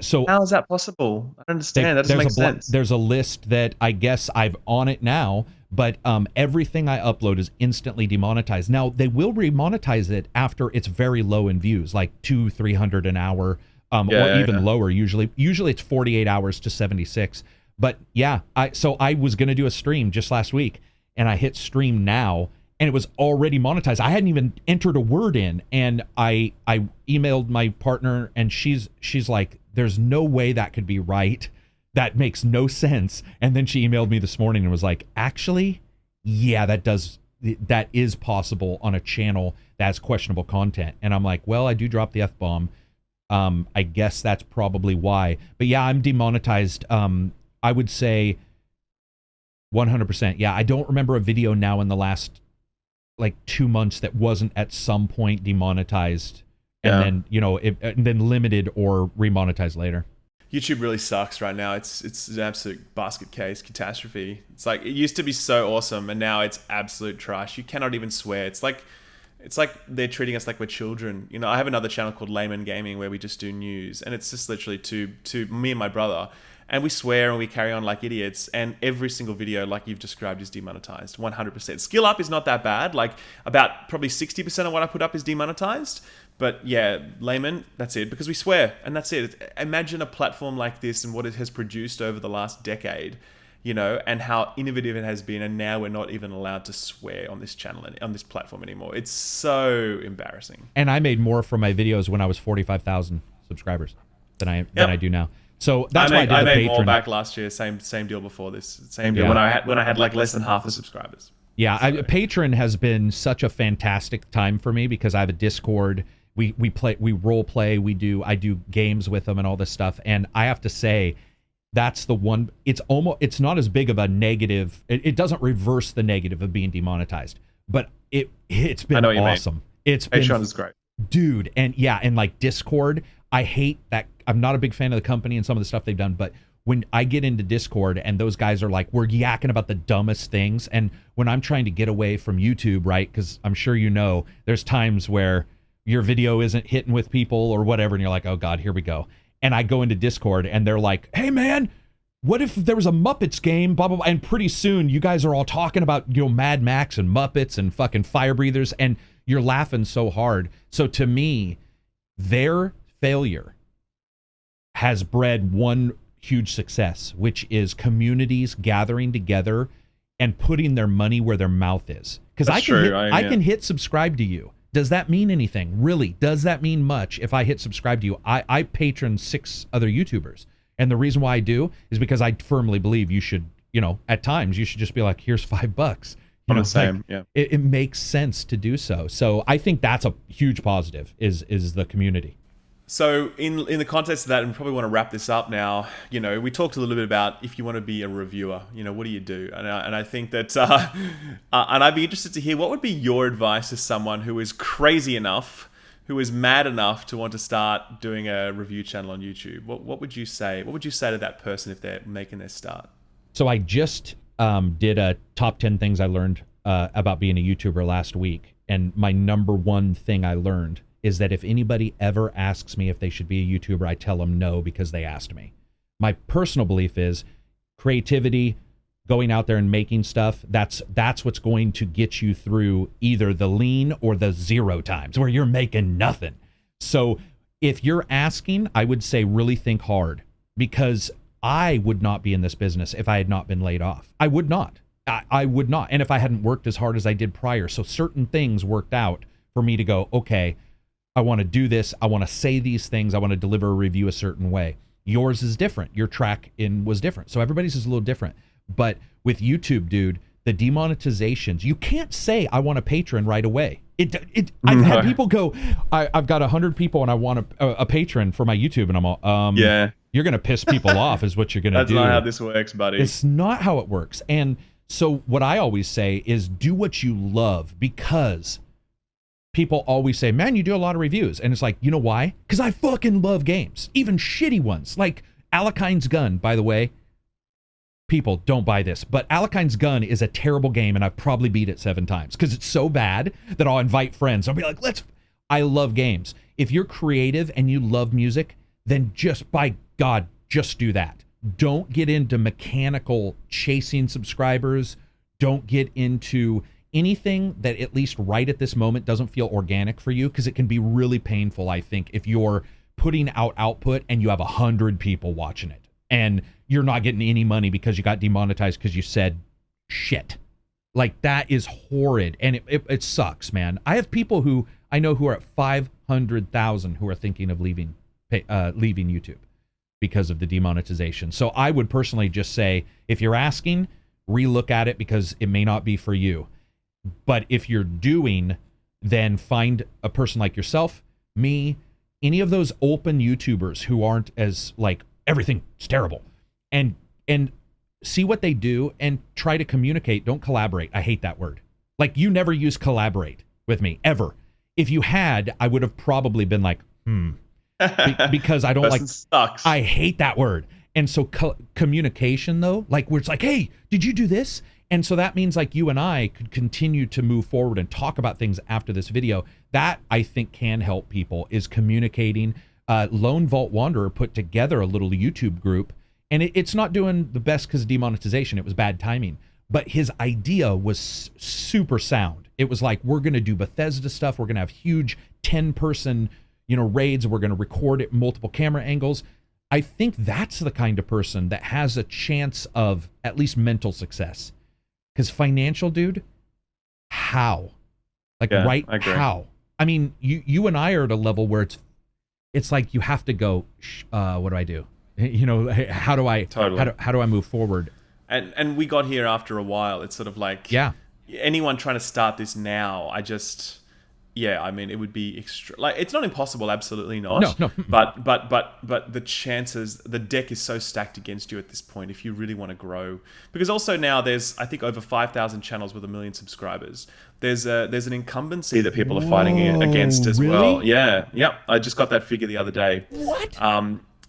So how is that possible? I don't understand. That doesn't make sense. There's a list that I guess I've on it now, but everything I upload is instantly demonetized. Now, they will remonetize it after it's very low in views, like 200-300 an hour, or even lower. Usually it's 48 hours to 76. But I was going to do a stream just last week, and I hit stream now, and it was already monetized. I hadn't even entered a word in, and I emailed my partner, and she's like, there's no way that could be right. That makes no sense. And then she emailed me this morning and was like, actually, that is possible on a channel that's questionable content. And I'm like, well, I do drop the F-bomb. I guess that's probably why. But yeah, I'm demonetized. I would say 100%. Yeah, I don't remember a video now in the last 2 months that wasn't at some point demonetized, and then and then limited or remonetized later. YouTube really sucks right now. It's an absolute basket case catastrophe. It's like, it used to be so awesome, and now it's absolute trash. You cannot even swear. It's like they're treating us like we're children. You know, I have another channel called Layman Gaming where we just do news, and it's just literally to me and my brother, and we swear and we carry on like idiots. And every single video, like you've described, is demonetized 100%. Skill Up is not that bad. Like about probably 60% of what I put up is demonetized. But yeah, Layman, that's it, because we swear, and that's it. Imagine a platform like this and what it has produced over the last decade, you know, and how innovative it has been, and now we're not even allowed to swear on this channel and on this platform anymore. It's so embarrassing. And I made more from my videos when I was 45,000 subscribers than I do now. So that's why I made more back last year. Same deal before this. Same deal when I had like less than half the subscribers. Yeah, Patreon has been such a fantastic time for me because I have a Discord. We role play. I do games with them and all this stuff. And I have to say, that's the one. It's not as big of a negative. It doesn't reverse the negative of being demonetized, but it's been awesome. Patreon is great, dude. And like Discord, I hate that. I'm not a big fan of the company and some of the stuff they've done, but when I get into Discord and those guys are like, we're yakking about the dumbest things, and when I'm trying to get away from YouTube, right? Because I'm sure you know, there's times where your video isn't hitting with people or whatever, and you're like, oh God, here we go. And I go into Discord and they're like, hey man, what if there was a Muppets game, blah, blah, blah. And pretty soon you guys are all talking about, you know, Mad Max and Muppets and fucking fire breathers, and you're laughing so hard. So to me, their failure has bred one huge success, which is communities gathering together and putting their money where their mouth is. Because I can hit subscribe to you. Does that mean anything? Really? Does that mean much if I hit subscribe to you? I patron 6 other YouTubers. And the reason why I do is because I firmly believe you should, you know, at times you should just be like, here's $5. You know, same, like, it makes sense to do so. So I think that's a huge positive is the community. So in the context of that, and we probably want to wrap this up now, you know, we talked a little bit about if you want to be a reviewer, you know, what do you do? And I think that, and I'd be interested to hear, what would be your advice to someone who is crazy enough, who is mad enough to want to start doing a review channel on YouTube? What would you say? What would you say to that person if they're making their start? So I just did a top 10 things I learned about being a YouTuber last week. And my number one thing I learned is that if anybody ever asks me if they should be a YouTuber, I tell them no because they asked me. My personal belief is creativity, going out there and making stuff, that's what's going to get you through either the lean or the 0 times where you're making nothing. So if you're asking, I would say really think hard, because I would not be in this business if I had not been laid off. I would not. I would not. And if I hadn't worked as hard as I did prior. So certain things worked out for me to go, okay, I want to do this. I want to say these things. I want to deliver a review a certain way. Yours is different. Your track was different. So everybody's is a little different. But with YouTube, dude, the demonetizations, you can't say I want a patron right away. I've had people go, I've got 100 people and I want a patron for my YouTube, and I'm all, you're going to piss people off is what you're going to do. That's not how this works, buddy. It's not how it works. And so what I always say is do what you love, because people always say, man, you do a lot of reviews. And it's like, you know why? Because I fucking love games, even shitty ones. Like Alakine's Gun, by the way. People, don't buy this, but Alakine's Gun is a terrible game, and I've probably beat it 7 times because it's so bad that I'll invite friends. I'll be like, I love games. If you're creative and you love music, then just, by God, just do that. Don't get into mechanical chasing subscribers. Don't get into anything that, at least right at this moment, doesn't feel organic for you, because it can be really painful, I think, if you're putting out output and you have 100 people watching it and you're not getting any money because you got demonetized because you said shit. Like, that is horrid, and it sucks, man. I have people who I know who are at 500,000 who are thinking of leaving YouTube because of the demonetization. So I would personally just say, if you're asking, relook at it, because it may not be for you. But if you're doing, then find a person like yourself, me, any of those open YouTubers who aren't as like, everything's terrible, and see what they do and try to communicate. Don't collaborate. I hate that word. Like, you never use collaborate with me, ever. If you had, I would have probably been like, because I don't Person sucks. I hate that word. And so communication, though, like where it's like, hey, did you do this? And so that means like you and I could continue to move forward and talk about things after this video. That I think can help people is communicating. Lone Vault Wanderer put together a little YouTube group, and it's not doing the best because of demonetization. It was bad timing. But his idea was super sound. It was like, we're going to do Bethesda stuff. We're going to have huge 10-person, raids. We're going to record it multiple camera angles. I think that's the kind of person that has a chance of at least mental success. Because financial, dude, how? Like, yeah, right? How? I mean, you and I are at a level where it's like you have to go, what do I do? How do I totally. how do I move forward? And we got here after a while. It's sort of like, yeah, anyone trying to start this now, I mean, it would be it's not impossible, absolutely not. No. But the chances, the deck is so stacked against you at this point if you really want to grow. Because also now there's, I think, over 5,000 channels with 1 million subscribers. There's an incumbency that people are fighting against as well. Yeah, yep. I just got that figure the other day. What?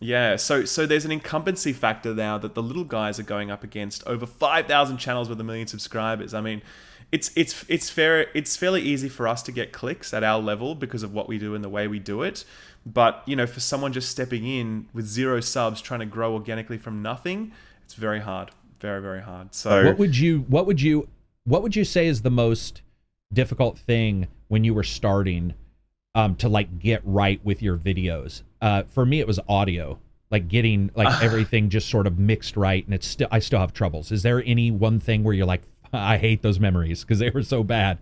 Yeah, so there's an incumbency factor now that the little guys are going up against over 5,000 channels with 1 million subscribers. I mean, it's fairly easy for us to get clicks at our level because of what we do and the way we do it. But for someone just stepping in with 0 subs, trying to grow organically from nothing, it's very hard, very, very hard. So what would you say is the most difficult thing when you were starting to like get right with your videos? For me, it was audio, like getting like everything just sort of mixed right, and I still have troubles. Is there any one thing where you're like, I hate those memories because they were so bad?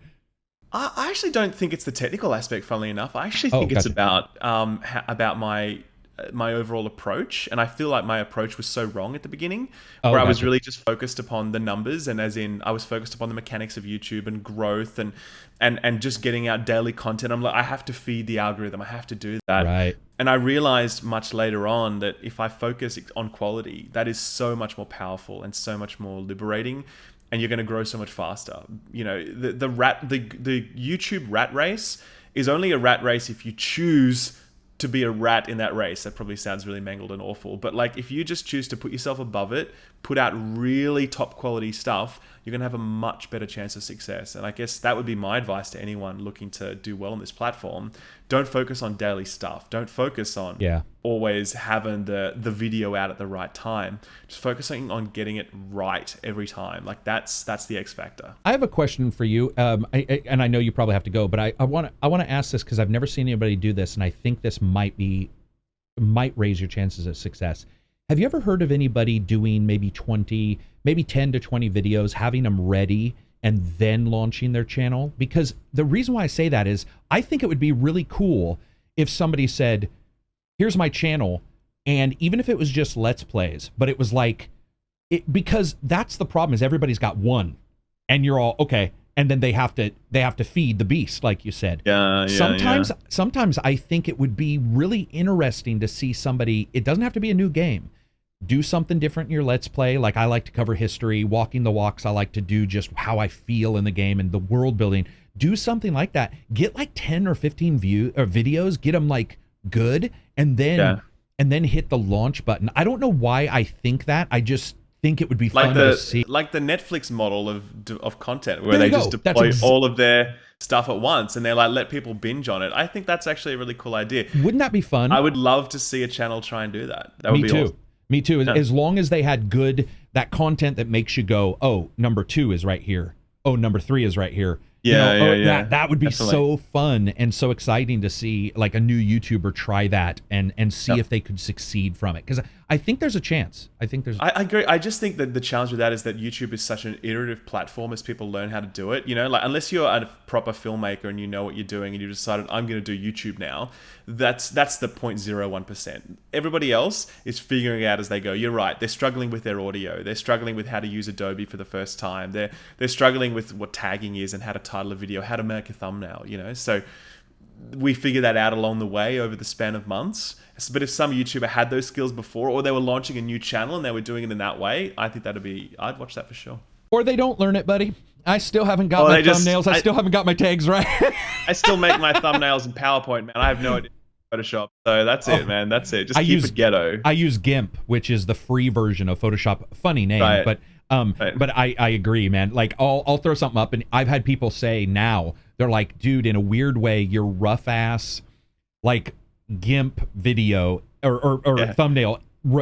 I actually don't think it's the technical aspect, funnily enough. I actually think it's about my overall approach, and I feel like my approach was so wrong at the beginning, where I was really just focused upon the numbers, and as in I was focused upon the mechanics of YouTube and growth and just getting out daily content. I'm like, I have to feed the algorithm, I have to do that. Right. And I realized much later on that if I focus on quality, that is so much more powerful and so much more liberating, and you're going to grow so much faster. The YouTube rat race is only a rat race if you choose to be a rat in that race. That probably sounds really mangled and awful, but like if you just choose to put yourself above it, put out really top quality stuff, you're going to have a much better chance of success. And I guess that would be my advice to anyone looking to do well on this platform. Don't focus on daily stuff. Don't focus on always having the video out at the right time. Just focusing on getting it right every time. Like that's the X factor. I have a question for you, and I know you probably have to go, but I want to ask this because I've never seen anybody do this, and I think this might raise your chances of success. Have you ever heard of anybody doing maybe 10 to 20 videos, having them ready, and then launching their channel? Because the reason why I say that is I think it would be really cool if somebody said, here's my channel, and even if it was just Let's Plays, but it was like, because that's the problem is everybody's got one, and you're all, okay, and then they have to feed the beast, like you said. Sometimes I think it would be really interesting to see somebody, it doesn't have to be a new game, do something different in your Let's Play. Like I like to cover history, walking the walks. I like to do just how I feel in the game and the world building. Do something like that. Get like 10 or 15 videos, get them like good, and then hit the launch button. I don't know why I think that. I just think it would be fun to see. Like the Netflix model of content where they just deploy all of their stuff at once and they're like, let people binge on it. I think that's actually a really cool idea. Wouldn't that be fun? I would love to see a channel try and do that. That would be awesome. Me too. Yeah. As long as they had that content that makes you go, oh, number 2 is right here. Oh, number 3 is right here. That would be so fun and so exciting to see like a new YouTuber try that and see if they could succeed from it. Because I think there's a chance. I agree. I just think that the challenge with that is that YouTube is such an iterative platform as people learn how to do it. Like unless you're a proper filmmaker and you know what you're doing and you decided I'm going to do YouTube now, that's the 0.01%. Everybody else is figuring out as they go. You're right. They're struggling with their audio. They're struggling with how to use Adobe for the first time. They're struggling with what tagging is and how to title a video, how to make a thumbnail. So we figured that out along the way over the span of months. But if some YouTuber had those skills before, or they were launching a new channel and they were doing it in that way, I think I'd watch that for sure. Or they don't learn it, buddy. I still haven't got my thumbnails. I still haven't got my tags right. I still make my thumbnails in PowerPoint, man. I have no idea. Photoshop. So that's it, man. That's it. Just I keep use it ghetto. I use GIMP, which is the free version of Photoshop. Funny name, Right. but I agree, man. Like I'll throw something up, and I've had people say now they're like, dude, in a weird way, your rough ass like GIMP video or thumbnail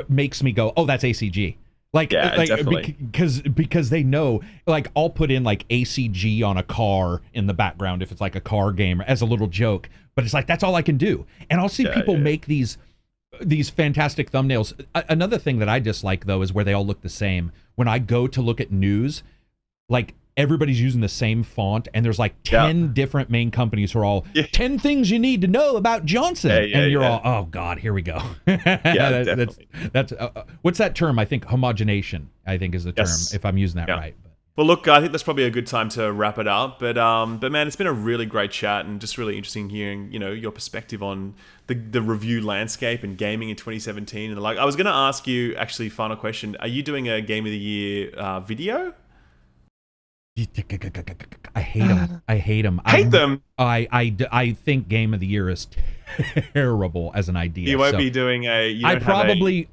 makes me go, oh, that's ACG. Like, definitely. because they know, like, I'll put in like ACG on a car in the background if it's like a car game as a little joke, but it's like that's all I can do, and I'll see people make these fantastic thumbnails. Another thing that I dislike though is where they all look the same. When I go to look at news, like everybody's using the same font, and there's like 10 different main companies who are all 10 things you need to know about Johnson, and you're all, oh god, here we go. Definitely. That's what's that term? I think homogenation, I think, is the term, if I'm using that right. Well, look, I think that's probably a good time to wrap it up. But man, it's been a really great chat, and just really interesting hearing, your perspective on the review landscape and gaming in 2017. And like, I was going to ask you, actually, final question: are you doing a Game of the Year video? I hate them. Hate them. I think Game of the Year is terrible as an idea. You won't be doing a. I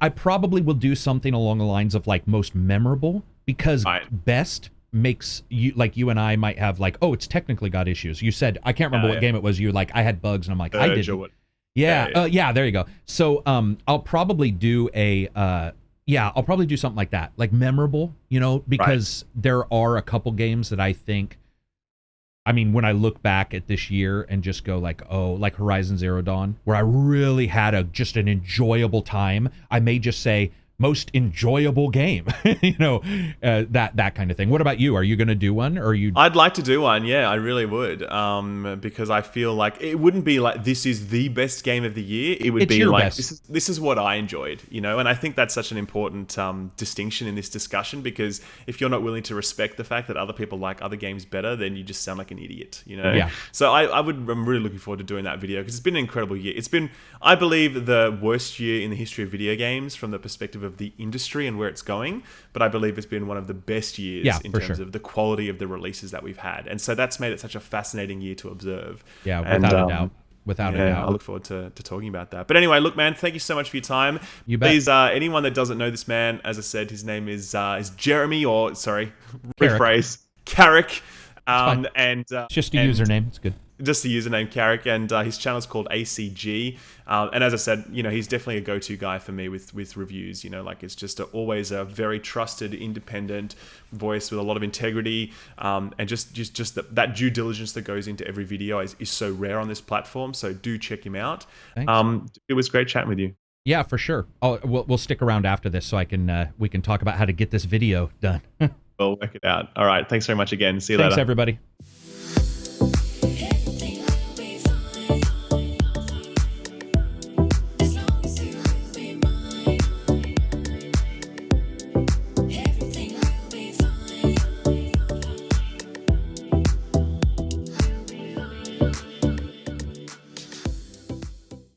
probably will do something along the lines of like most memorable, because best makes you, like, you and I might have like, oh, it's technically got issues. You said, I can't remember what game it was. You like, I had bugs, and I'm like, I didn't. Yeah, there you go. So I'll probably do I'll probably do something like that, like memorable, because there are a couple games that I think, I mean, when I look back at this year and just go like, oh, like Horizon Zero Dawn, where I really had just an enjoyable time, I may just say most enjoyable game, that kind of thing. What about you? Are you going to do one, or you? I'd like to do one. Yeah, I really would. Because I feel like it wouldn't be like this is the best game of the year. It would be like this is what I enjoyed, And I think that's such an important distinction in this discussion, because if you're not willing to respect the fact that other people like other games better, then you just sound like an idiot, Yeah. So I'm really looking forward to doing that video, because it's been an incredible year. It's been, I believe, the worst year in the history of video games from the perspective of the industry and where it's going, but I believe it's been one of the best years in terms of the quality of the releases that we've had, and so that's made it such a fascinating year to observe. Yeah, without a doubt. Without a doubt. I look forward to talking about that. But anyway, look, man, thank you so much for your time. You bet. Please, anyone that doesn't know this man, as I said, his name is Jeremy, rephrase, Karak. It's just a username. It's good. Just the username Karak, and his channel is called ACG. And as I said, he's definitely a go-to guy for me with reviews. Like, it's just always a very trusted, independent voice with a lot of integrity, and just that due diligence that goes into every video is so rare on this platform. So do check him out. Thanks. It was great chatting with you. Yeah, for sure. We'll stick around after this so we can talk about how to get this video done. We'll work it out. All right. Thanks very much again. See you later. Thanks, everybody.